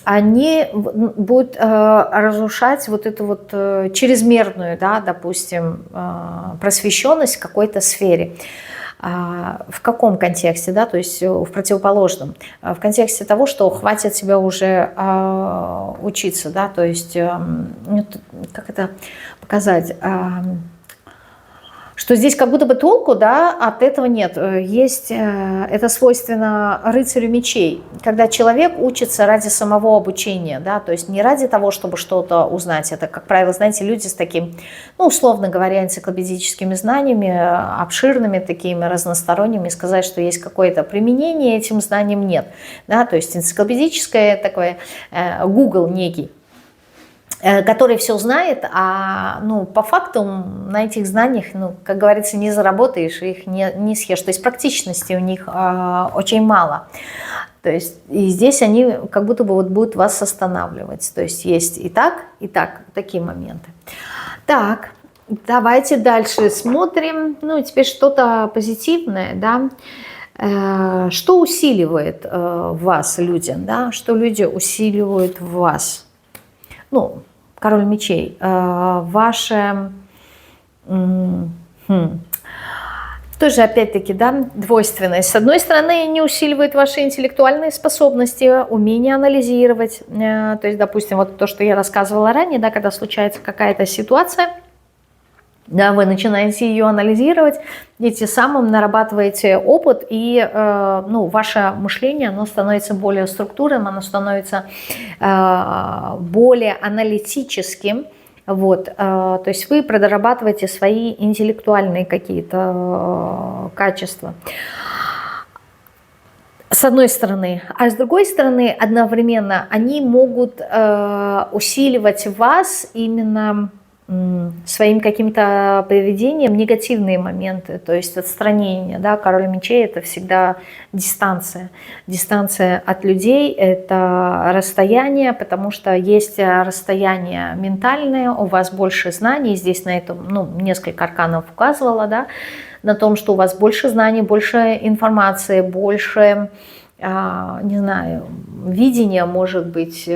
они будут разрушать вот эту вот чрезмерную, да, допустим, просвещенность в какой-то сфере. В каком контексте, да, то есть в противоположном, в контексте того, что хватит себя уже учиться, да, то есть, как это показать, что здесь как будто бы толку, да, от этого нет. Есть, это свойственно рыцарю мечей, когда человек учится ради самого обучения, да, то есть не ради того, чтобы что-то узнать. Это, как правило, знаете, люди с таким, ну, условно говоря, энциклопедическими знаниями, обширными такими, разносторонними, сказать, что есть какое-то применение этим знаниям, нет, да, то есть энциклопедическое такое, Google некий, который все знает, а ну, по факту на этих знаниях, ну, как говорится, не заработаешь, их не съешь. То есть практичности у них очень мало. То есть и здесь они как будто бы вот будут вас останавливать. То есть есть и так, такие моменты. Так, давайте дальше смотрим. Ну, теперь что-то позитивное, да. Что усиливает в вас люди, да? Что люди усиливают в вас? Ну, король мечей. Ваше... Тоже, опять-таки, да, двойственность. С одной стороны, не усиливает ваши интеллектуальные способности, умение анализировать. То есть, допустим, вот то, что я рассказывала ранее, да, когда случается какая-то ситуация, да, вы начинаете ее анализировать, и тем самым нарабатываете опыт, и ну, ваше мышление, оно становится более структурным, оно становится более аналитическим. Вот, то есть вы прорабатываете свои интеллектуальные какие-то качества. С одной стороны. А с другой стороны, одновременно они могут усиливать в вас именно своим каким-то поведением негативные моменты, то есть отстранение, да, король мечей — это всегда дистанция, дистанция от людей, это расстояние, потому что есть расстояние ментальное, у вас больше знаний, здесь на этом, ну, несколько арканов указывала, да, на том, что у вас больше знаний, больше информации, больше, не знаю, видения, может быть,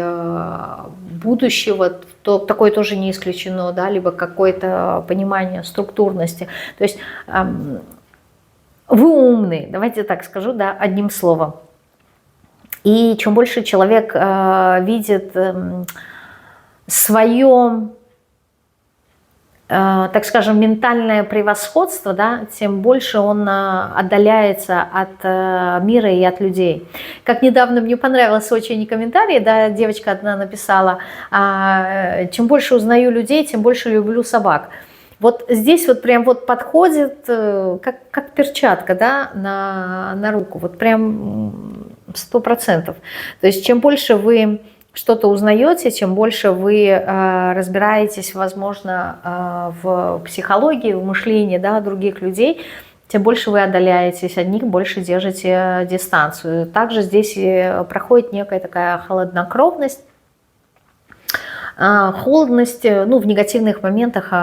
будущего, то такое тоже не исключено, да, либо какое-то понимание структурности. То есть вы умны, давайте так скажу, да, одним словом. И чем больше человек видит свое, так скажем, ментальное превосходство, да, тем больше он отдаляется от мира и от людей. Как недавно мне понравился очень комментарий, да, девочка одна написала: чем больше узнаю людей, тем больше люблю собак. Вот здесь вот прям вот подходит, как перчатка, да, на руку, вот прям 100%. То есть чем больше вы что-то узнаете, тем больше вы разбираетесь, возможно, в психологии, в мышлении, да, других людей, тем больше вы отдаляетесь от них, больше держите дистанцию. Также здесь проходит некая такая холоднокровность, холодность, ну, в негативных моментах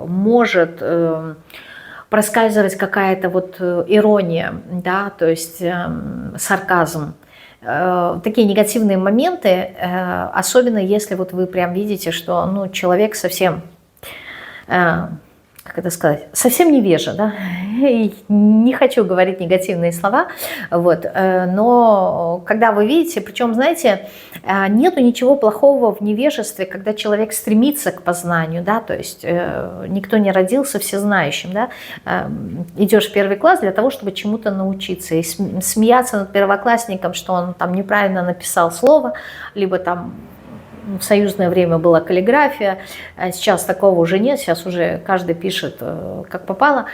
может проскальзывать какая-то вот ирония, да, то есть сарказм. Такие негативные моменты, особенно если вот вы прям видите, что, ну, человек совсем, как это сказать, совсем невежа, да? Не хочу говорить негативные слова, вот, но когда вы видите, причем, знаете, нету ничего плохого в невежестве, когда человек стремится к познанию, да, то есть никто не родился всезнающим, да, идешь в первый класс для того, чтобы чему-то научиться, и смеяться над первоклассником, что он там неправильно написал слово, либо там в союзное время была каллиграфия, сейчас такого уже нет, сейчас уже каждый пишет как попало.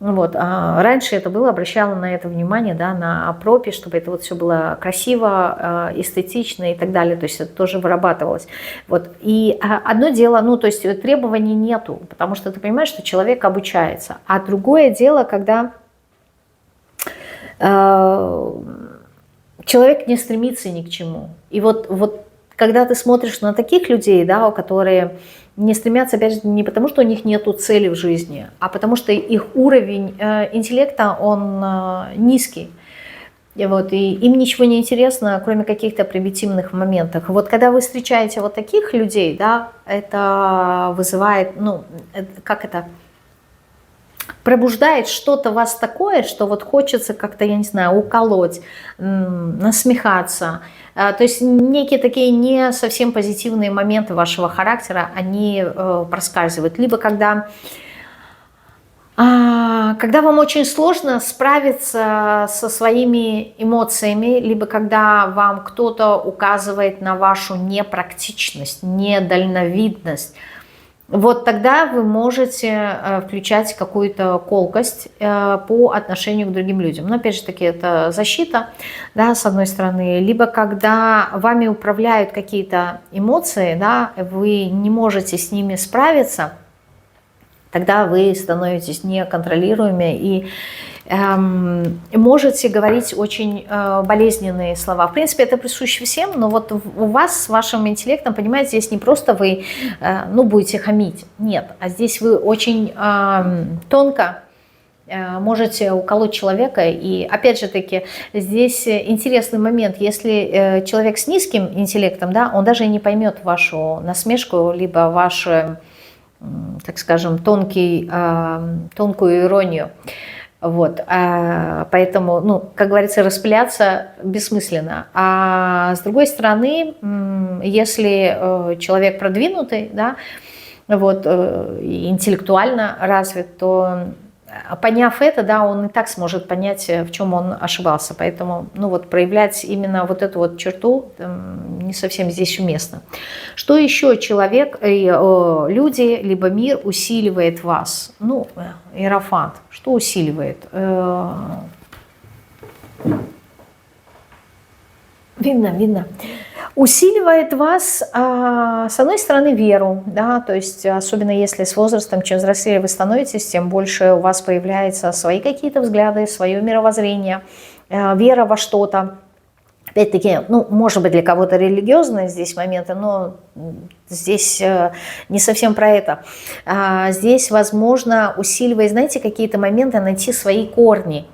Вот. А раньше это было, обращала на это внимание, да, на пропись, чтобы это вот все было красиво, эстетично и так далее, то есть это тоже вырабатывалось. Вот. И одно дело, ну, то есть требований нету, потому что ты понимаешь, что человек обучается, а другое дело, когда человек не стремится ни к чему. И вот когда ты смотришь на таких людей, да, которые не стремятся, опять же, не потому, что у них нет цели в жизни, а потому что их уровень интеллекта, он низкий. И вот, и им ничего не интересно, кроме каких-то примитивных моментов. Вот когда вы встречаете вот таких людей, да, это вызывает, ну, как это, пробуждает что-то в вас такое, что вот хочется как-то, я не знаю, уколоть, насмехаться. То есть некие такие не совсем позитивные моменты вашего характера, они проскальзывают. Либо когда вам очень сложно справиться со своими эмоциями, либо когда вам кто-то указывает на вашу непрактичность, недальновидность, вот тогда вы можете включать какую-то колкость по отношению к другим людям. Но опять же таки это защита, да, с одной стороны. Либо когда вами управляют какие-то эмоции, да, вы не можете с ними справиться, тогда вы становитесь неконтролируемыми и можете говорить очень болезненные слова. В принципе, это присуще всем, но вот у вас с вашим интеллектом, понимаете, здесь не просто вы, ну, будете хамить, нет, а здесь вы очень тонко можете уколоть человека. И опять же таки, здесь интересный момент. Если человек с низким интеллектом, да, он даже и не поймет вашу насмешку, либо вашу, так скажем, тонкую иронию. Вот, поэтому, ну, как говорится, распыляться бессмысленно. А с другой стороны, если человек продвинутый, да, вот, интеллектуально развит, то, поняв это, да, он и так сможет понять, в чем он ошибался. Поэтому, ну, вот, проявлять именно вот эту вот черту не совсем здесь уместно. Что еще человек, люди, либо мир усиливает вас? Ну, Иерофант, что усиливает? Видно. Усиливает вас, с одной стороны, веру, да, то есть особенно если с возрастом, чем взрослее вы становитесь, тем больше у вас появляются свои какие-то взгляды, свое мировоззрение, вера во что-то. Опять-таки, ну, может быть, для кого-то религиозные здесь моменты, но здесь не совсем про это. Здесь, возможно, усиливая, знаете, какие-то моменты, найти свои корни.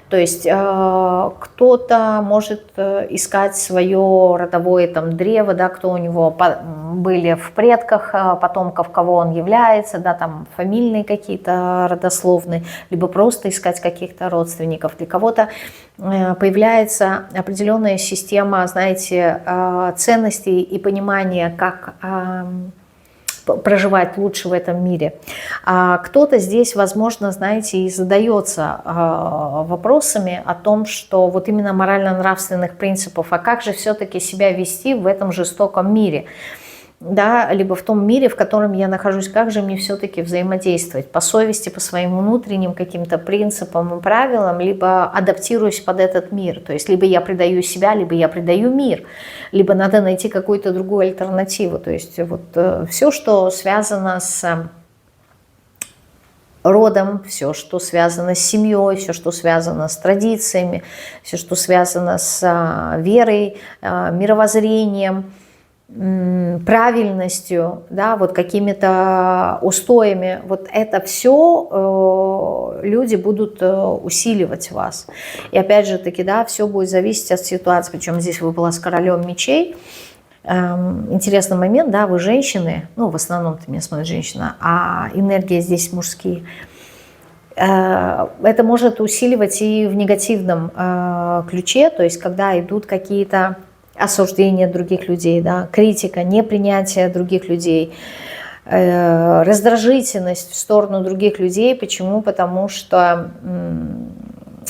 То есть кто-то может искать свое родовое там древо, да, кто у него были в предках, потомков, кого он является, да, там фамильные какие-то родословные, либо просто искать каких-то родственников. Для кого-то появляется определенная система, знаете, ценностей и понимания, как проживать лучше в этом мире. А кто-то здесь, возможно, знаете, и задается вопросами о том, что вот именно морально-нравственных принципов, а как же все-таки себя вести в этом жестоком мире, да, либо в том мире, в котором я нахожусь, как же мне все-таки взаимодействовать по совести, по своим внутренним каким-то принципам и правилам, либо адаптируюсь под этот мир, то есть либо я предаю себя, либо я предаю мир, либо надо найти какую-то другую альтернативу, то есть вот все, что связано с родом, все, что связано с семьей, все, что связано с традициями, все, что связано с верой, мировоззрением, правильностью, да, вот какими-то устоями, вот это все люди будут усиливать вас. И опять же таки, да, все будет зависеть от ситуации, причем здесь выпала с королем мечей. Интересный момент, да, вы женщины, ну, в основном ты меня смотришь женщина, а энергия здесь мужские. Это может усиливать и в негативном ключе, то есть когда идут какие-то осуждение других людей, да, критика, непринятие других людей, раздражительность в сторону других людей. Почему? Потому что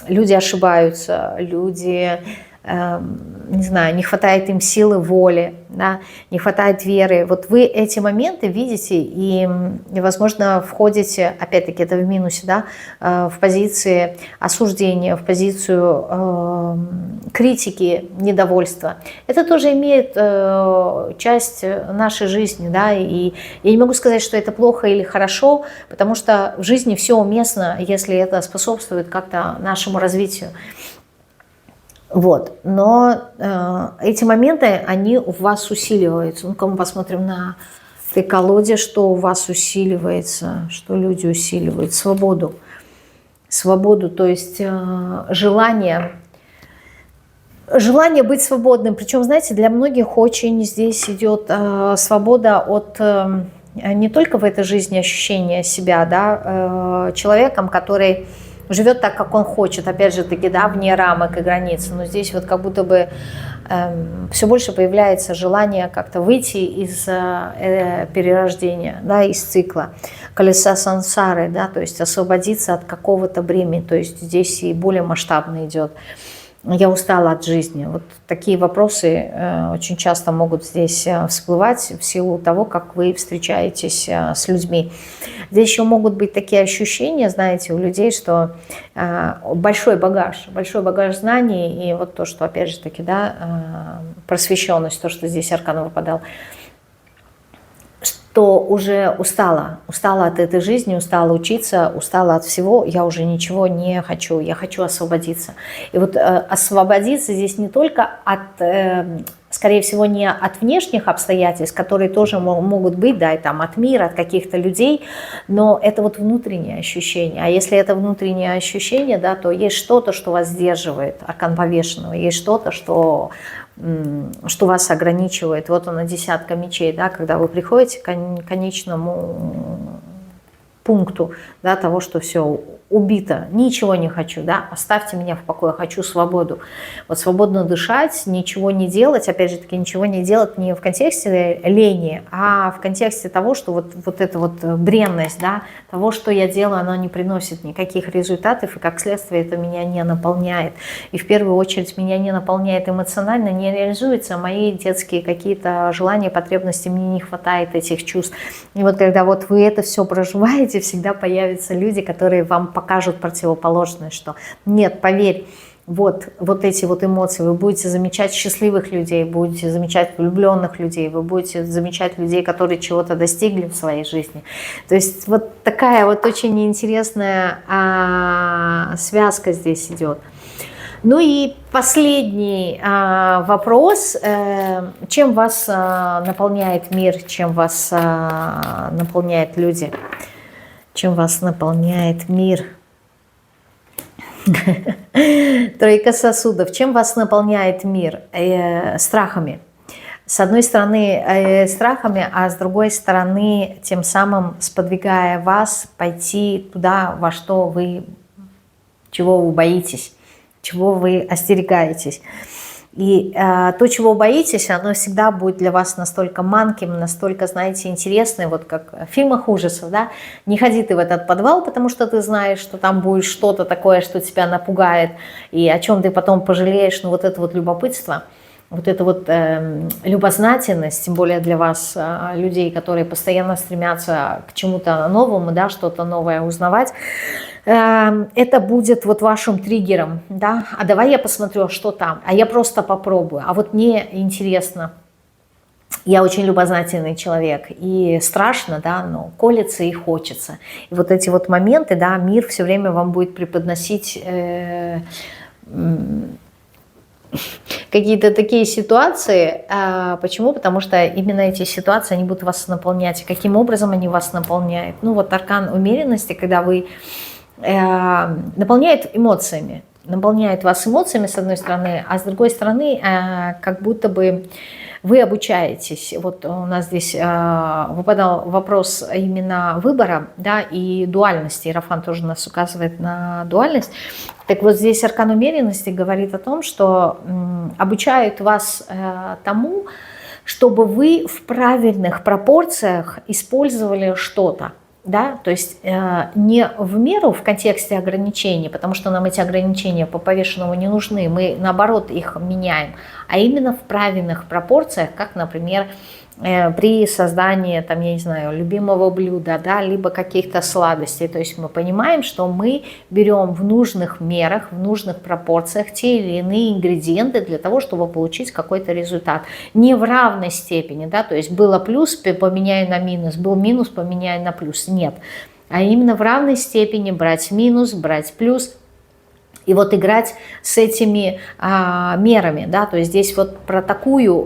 люди ошибаются, люди, не знаю, не хватает им силы воли, да, не хватает веры. Вот вы эти моменты видите и, возможно, входите, опять-таки, это в минусе, да, в позиции осуждения, в позицию критики, недовольства. Это тоже имеет часть нашей жизни, да, и я не могу сказать, что это плохо или хорошо, потому что в жизни все уместно, если это способствует как-то нашему развитию. Вот, но эти моменты, они у вас усиливаются. Ну-ка мы посмотрим на этой колоде, что у вас усиливается, что люди усиливают. Свободу. Свободу, то есть желание быть свободным. Причем, знаете, для многих очень здесь идет свобода от не только в этой жизни ощущения себя, да, человеком, который живет так, как он хочет, опять же таки, да, вне рамок и границ. Но здесь вот как будто бы все больше появляется желание как-то выйти из перерождения, да, из цикла колеса сансары, да, то есть освободиться от какого-то бремени. То есть здесь и более масштабно идет. Я устала от жизни. Вот такие вопросы очень часто могут здесь всплывать в силу того, как вы встречаетесь с людьми. Здесь еще могут быть такие ощущения, знаете, у людей, что большой багаж знаний, и вот то, что, опять же таки, да, просвещенность, то, что здесь аркан выпадал, что уже устала от этой жизни, устала учиться, устала от всего, я уже ничего не хочу, я хочу освободиться. И вот освободиться здесь не только от скорее всего, не от внешних обстоятельств, которые тоже могут быть, да, и там от мира, от каких-то людей, но это вот внутреннее ощущение. А если это внутреннее ощущение, да, то есть что-то, что вас сдерживает, аркан повешенного, есть что-то, что вас ограничивает. Вот она, десятка мечей, да, когда вы приходите к конечному пункту, да, того, что все убито, ничего не хочу, да, оставьте меня в покое, хочу свободу. Вот свободно дышать, ничего не делать, опять же таки, ничего не делать не в контексте лени, а в контексте того, что вот эта вот бренность, да, того, что я делаю, она не приносит никаких результатов, и как следствие это меня не наполняет. И в первую очередь меня не наполняет эмоционально, не реализуются мои детские какие-то желания, потребности, мне не хватает этих чувств. И вот когда вот вы это все проживаете, всегда появятся люди, которые вам покажут противоположное, что нет, поверь, вот эти вот эмоции, вы будете замечать счастливых людей, будете замечать влюбленных людей, вы будете замечать людей, которые чего-то достигли в своей жизни. То есть вот такая вот очень интересная связка здесь идет. Ну и последний вопрос. Чем вас наполняет мир, чем вас наполняют люди? Чем вас наполняет мир? Тройка сосудов. Чем вас наполняет мир? Страхами. С одной стороны страхами, а с другой стороны тем самым сподвигая вас пойти туда, чего вы боитесь, чего вы остерегаетесь. И то, чего боитесь, оно всегда будет для вас настолько манким, настолько, знаете, интересным, вот как в фильмах ужасов, да. Не ходи ты в этот подвал, потому что ты знаешь, что там будет что-то такое, что тебя напугает, и о чем ты потом пожалеешь. Но вот это вот любопытство, вот эта вот любознательность, тем более для вас, людей, которые постоянно стремятся к чему-то новому, да, что-то новое узнавать, это будет вот вашим триггером, да, а давай я посмотрю, что там, а я просто попробую, а вот мне интересно. Я очень любознательный человек, и страшно, да, но колется и хочется. И вот эти вот моменты, да, мир все время вам будет преподносить какие-то такие ситуации. Почему? Потому что именно эти ситуации, они будут вас наполнять. Каким образом они вас наполняют? Ну вот аркан умеренности, когда вы наполняет эмоциями. Наполняет вас эмоциями, с одной стороны, а с другой стороны, как будто бы вы обучаетесь. Вот у нас здесь выпадал вопрос именно выбора, да, и дуальности. Иерофант тоже нас указывает на дуальность. Так вот здесь аркан умеренности говорит о том, что обучают вас тому, чтобы вы в правильных пропорциях использовали что-то. Да, то есть не в меру в контексте ограничений, потому что нам эти ограничения по повешенному не нужны, мы наоборот их меняем, а именно в правильных пропорциях, как, например, при создании, там, я не знаю, любимого блюда, да, либо каких-то сладостей. То есть мы понимаем, что мы берем в нужных мерах, в нужных пропорциях те или иные ингредиенты для того, чтобы получить какой-то результат. Не в равной степени, да, то есть было плюс, поменяю на минус, был минус, поменяю на плюс. Нет. А именно в равной степени брать минус, брать плюс. И вот играть с этими мерами, да, то есть здесь вот про такую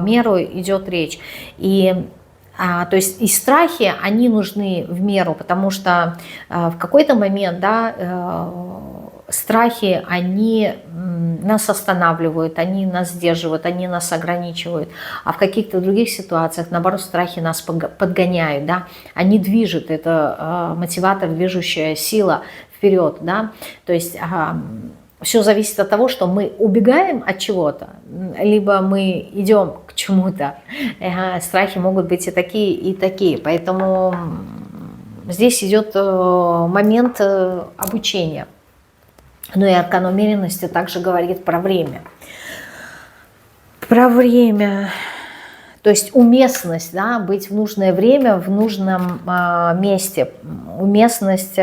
меру идет речь. И то есть и страхи, они нужны в меру, потому что в какой-то момент, да, страхи, они нас останавливают, они нас сдерживают, они нас ограничивают. А в каких-то других ситуациях, наоборот, страхи нас подгоняют, да, они движут, это мотиватор, движущая сила вперед, да, то есть все зависит от того, что мы убегаем от чего-то, либо мы идем к чему-то. Страхи могут быть и такие, поэтому здесь идет момент обучения. Ну и аркан умеренности также говорит про время. Про время, то есть уместность, да, быть в нужное время, в нужном месте, уместность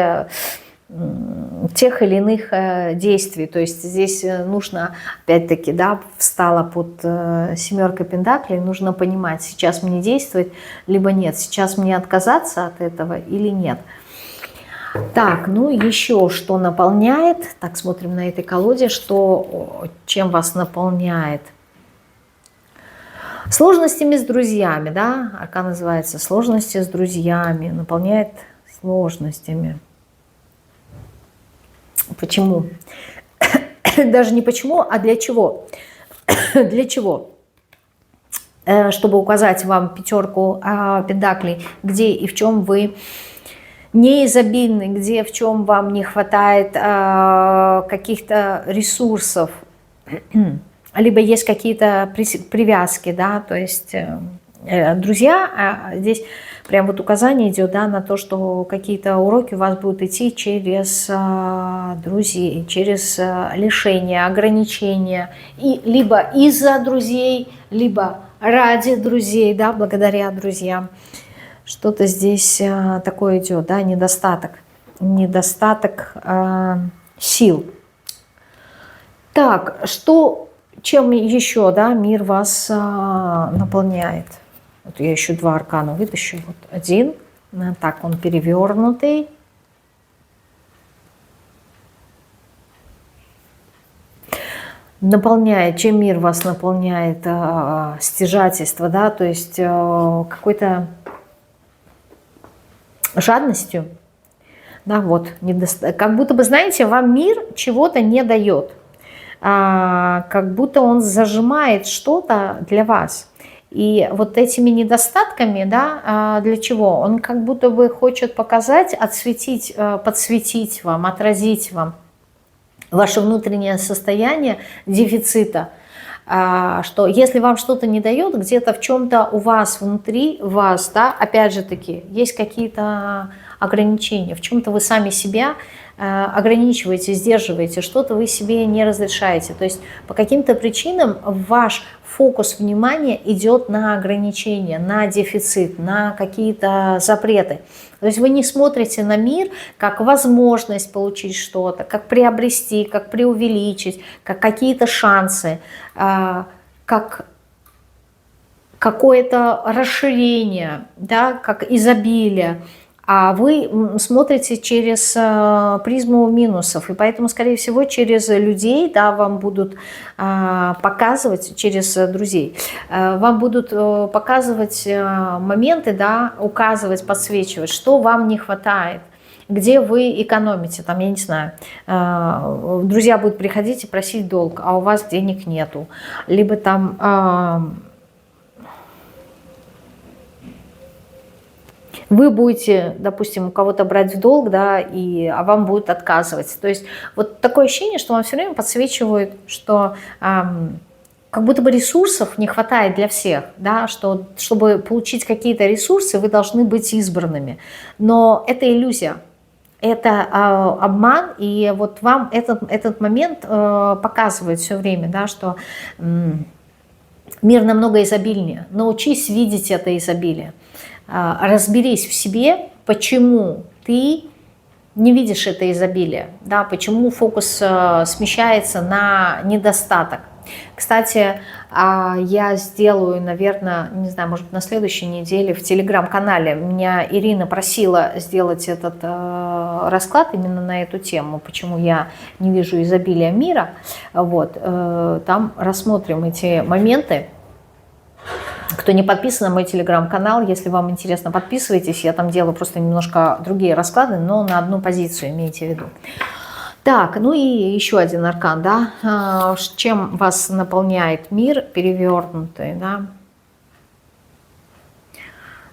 тех или иных действий. То есть здесь нужно, опять-таки, да, встала под семеркой пентаклей, нужно понимать, сейчас мне действовать, либо нет, сейчас мне отказаться от этого или нет. Так, ну еще что наполняет, так, смотрим на этой колоде, чем вас наполняет. Сложностями с друзьями, да, аркан называется «Сложности с друзьями», наполняет сложностями. Почему? Даже не почему, а для чего? Для чего? Чтобы указать вам пятерку пентаклей, где и в чем вы не изобильны, где в чем вам не хватает каких-то ресурсов, либо есть какие-то привязки, да, то есть друзья, здесь прям вот указание идет, да, на то, что какие-то уроки у вас будут идти через друзей, через лишения, ограничения, и либо из-за друзей, либо ради друзей, да, благодаря друзьям. Что-то здесь такое идет, да, недостаток сил. Так, чем еще, да, мир вас наполняет? Вот я еще два аркана вытащу. Вот один, так, он перевернутый. Наполняет, чем мир вас наполняет? Стяжательство, да, то есть какой-то жадностью, да, вот, как будто бы, знаете, вам мир чего-то не дает, как будто он зажимает что-то для вас. И вот этими недостатками, да, для чего? Он как будто бы хочет показать, отсветить, подсветить вам, отразить вам ваше внутреннее состояние дефицита, что если вам что-то не дает, где-то в чем-то у вас, внутри вас, да, опять же таки, есть какие-то ограничения, в чем-то вы сами себя ограничиваете, сдерживаете, что-то вы себе не разрешаете. То есть по каким-то причинам ваш фокус внимания идет на ограничения, на дефицит, на какие-то запреты. То есть вы не смотрите на мир как возможность получить что-то, как приобрести, как преувеличить, как какие-то шансы, как какое-то расширение, да, как изобилие. А вы смотрите через призму минусов, и поэтому, скорее всего, через людей, да, вам будут показывать, через друзей, вам будут показывать моменты, да, указывать, подсвечивать, что вам не хватает, где вы экономите, там, я не знаю, друзья будут приходить и просить долг, а у вас денег нету, либо там... Вы будете, допустим, у кого-то брать в долг, да, а вам будут отказывать. То есть вот такое ощущение, что вам все время подсвечивают, что как будто бы ресурсов не хватает для всех, да, что чтобы получить какие-то ресурсы, вы должны быть избранными. Но это иллюзия, это обман, и вот вам этот момент показывает все время, да, что мир намного изобильнее. Научись видеть это изобилие. Разберись в себе, почему ты не видишь это изобилие, да, почему фокус смещается на недостаток. Кстати, я сделаю, наверное, не знаю, может, на следующей неделе в телеграм-канале. Меня Ирина просила сделать этот расклад именно на эту тему, почему я не вижу изобилия мира. Вот, там рассмотрим эти моменты. Кто не подписан на мой телеграм-канал, если вам интересно, подписывайтесь. Я там делаю просто немножко другие расклады, но на одну позицию, имейте в виду. Так, ну и еще один аркан, да. Чем вас наполняет мир перевернутый, да?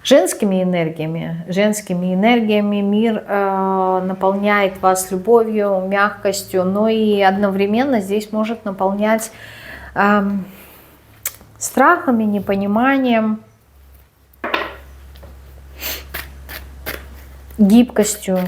Женскими энергиями мир наполняет вас любовью, мягкостью, но и одновременно здесь может наполнять... страхами, непониманием, гибкостью.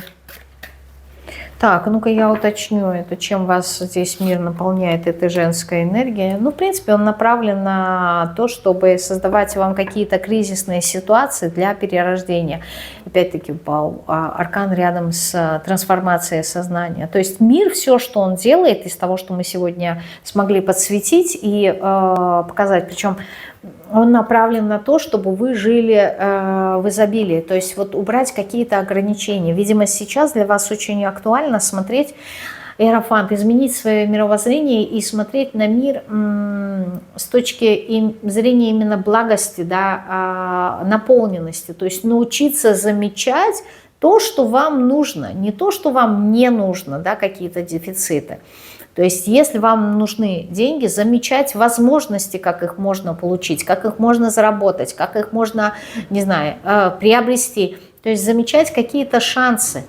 Так, ну-ка я уточню это, чем вас здесь мир наполняет, этой женской энергией. Ну, в принципе, он направлен на то, чтобы создавать вам какие-то кризисные ситуации для перерождения. Опять-таки, упал аркан рядом с трансформацией сознания. То есть мир, все, что он делает из того, что мы сегодня смогли подсветить и показать, причем он направлен на то, чтобы вы жили в изобилии, то есть вот убрать какие-то ограничения. Видимо, сейчас для вас очень актуально смотреть Иерофант, изменить свое мировоззрение и смотреть на мир с точки зрения именно благости, да, наполненности, то есть научиться замечать то, что вам нужно, не то, что вам не нужно, да, какие-то дефициты. То есть если вам нужны деньги, замечать возможности, как их можно получить, как их можно заработать, как их можно, не знаю, приобрести. То есть замечать какие-то шансы,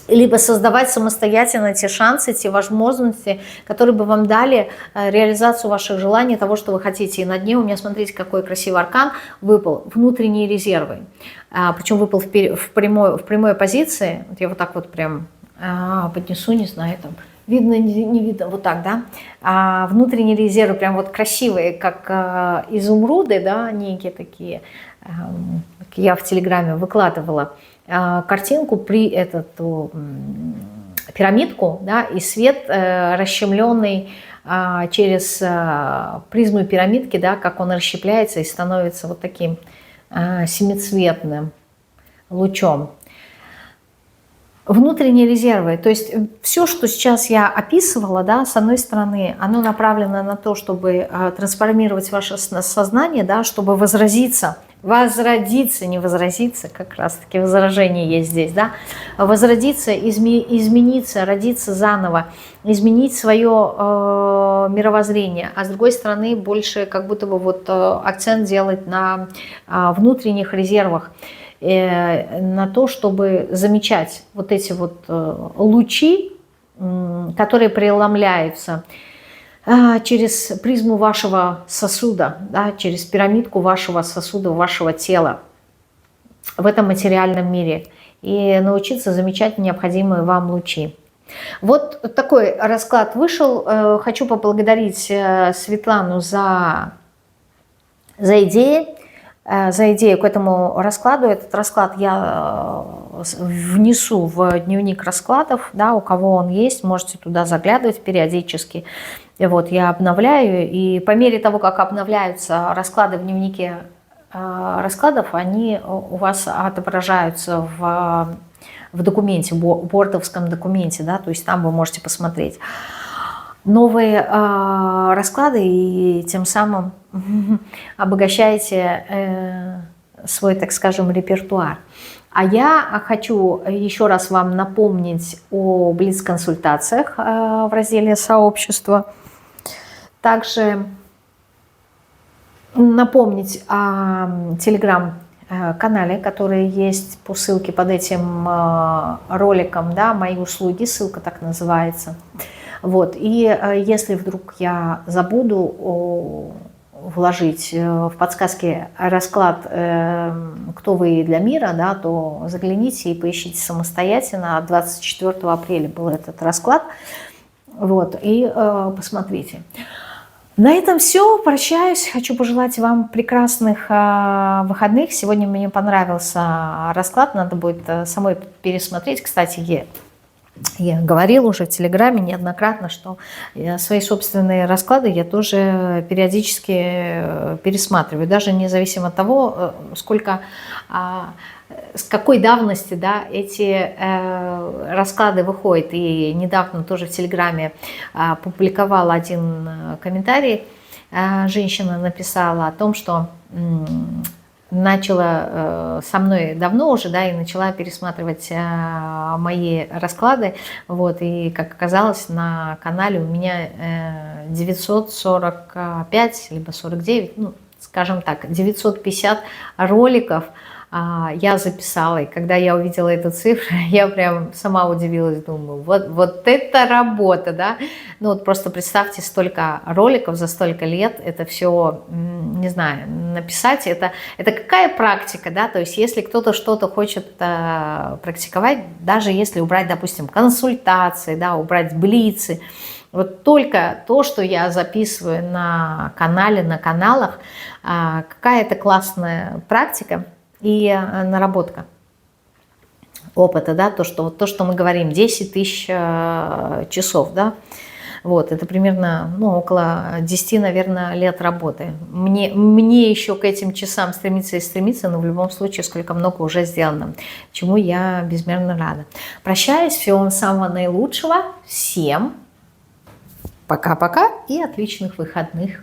либо создавать самостоятельно те шансы, те возможности, которые бы вам дали реализацию ваших желаний, того, что вы хотите. И на дне у меня, смотрите, какой красивый аркан выпал, внутренние резервы. Причем выпал в прямой позиции. Вот я вот так вот прям поднесу, не знаю, там видно, не видно, вот так, да. Внутренние резервы прям вот красивые, как изумруды, да, некие такие. Я в Телеграме выкладывала картинку, пирамидку, да, и свет, расщемленный через призму пирамидки, да, как он расщепляется и становится вот таким семицветным лучом. Внутренние резервы, то есть все, что сейчас я описывала, да, с одной стороны, оно направлено на то, чтобы трансформировать ваше сознание, да, чтобы возродиться, не возразиться, как раз-таки возражение есть здесь, да, возродиться, измениться, родиться заново, изменить свое мировоззрение, а с другой стороны больше как будто бы вот акцент делать на внутренних резервах, на то, чтобы замечать вот эти вот лучи, которые преломляются через призму вашего сосуда, да, через пирамидку вашего сосуда, вашего тела в этом материальном мире, и научиться замечать необходимые вам лучи. Вот такой расклад вышел. Хочу поблагодарить Светлану за идею к этому раскладу. Этот расклад я внесу в дневник раскладов, да, у кого он есть, можете туда заглядывать периодически. Вот, я обновляю, и по мере того, как обновляются расклады в дневнике раскладов, они у вас отображаются в документе, в вордовском документе, да, то есть там вы можете посмотреть новые расклады и тем самым обогащаете свой, так скажем, репертуар. А я хочу еще раз вам напомнить о блиц-консультациях в разделе «Сообщество». Также напомнить о телеграм-канале, который есть по ссылке под этим роликом, да, «Мои услуги», ссылка так называется. Вот. И если вдруг я забуду вложить в подсказки расклад «Кто вы для мира», да, то загляните и поищите самостоятельно. 24 апреля был этот расклад. Вот, и посмотрите. На этом все. Прощаюсь. Хочу пожелать вам прекрасных выходных. Сегодня мне понравился расклад. Надо будет самой пересмотреть. Кстати, я говорила уже в Телеграме неоднократно, что свои собственные расклады я тоже периодически пересматриваю. Даже независимо от того, с какой давности, да, эти расклады выходят. И недавно тоже в Телеграме публиковала один комментарий. Женщина написала о том, что начала со мной давно уже, да, и начала пересматривать мои расклады. Вот, и, как оказалось, на канале у меня 945, либо 49, ну, скажем так, 950 роликов я записала. И когда я увидела эту цифру, я прям сама удивилась, думаю, вот это работа, да. Ну вот просто представьте, столько роликов за столько лет, это все, не знаю, написать, это какая практика, да, то есть если кто-то что-то хочет практиковать, даже если убрать, допустим, консультации, да, убрать блицы, вот только то, что я записываю на канале, на каналах, какая-то классная практика и наработка опыта, да, то, что мы говорим, 10 тысяч часов, да. Вот, это примерно, ну, около 10, наверное, лет работы. Мне еще к этим часам стремиться и стремиться, но в любом случае сколько много уже сделано, чему я безмерно рада. Прощаюсь, всего вам самого наилучшего, всем пока-пока и отличных выходных.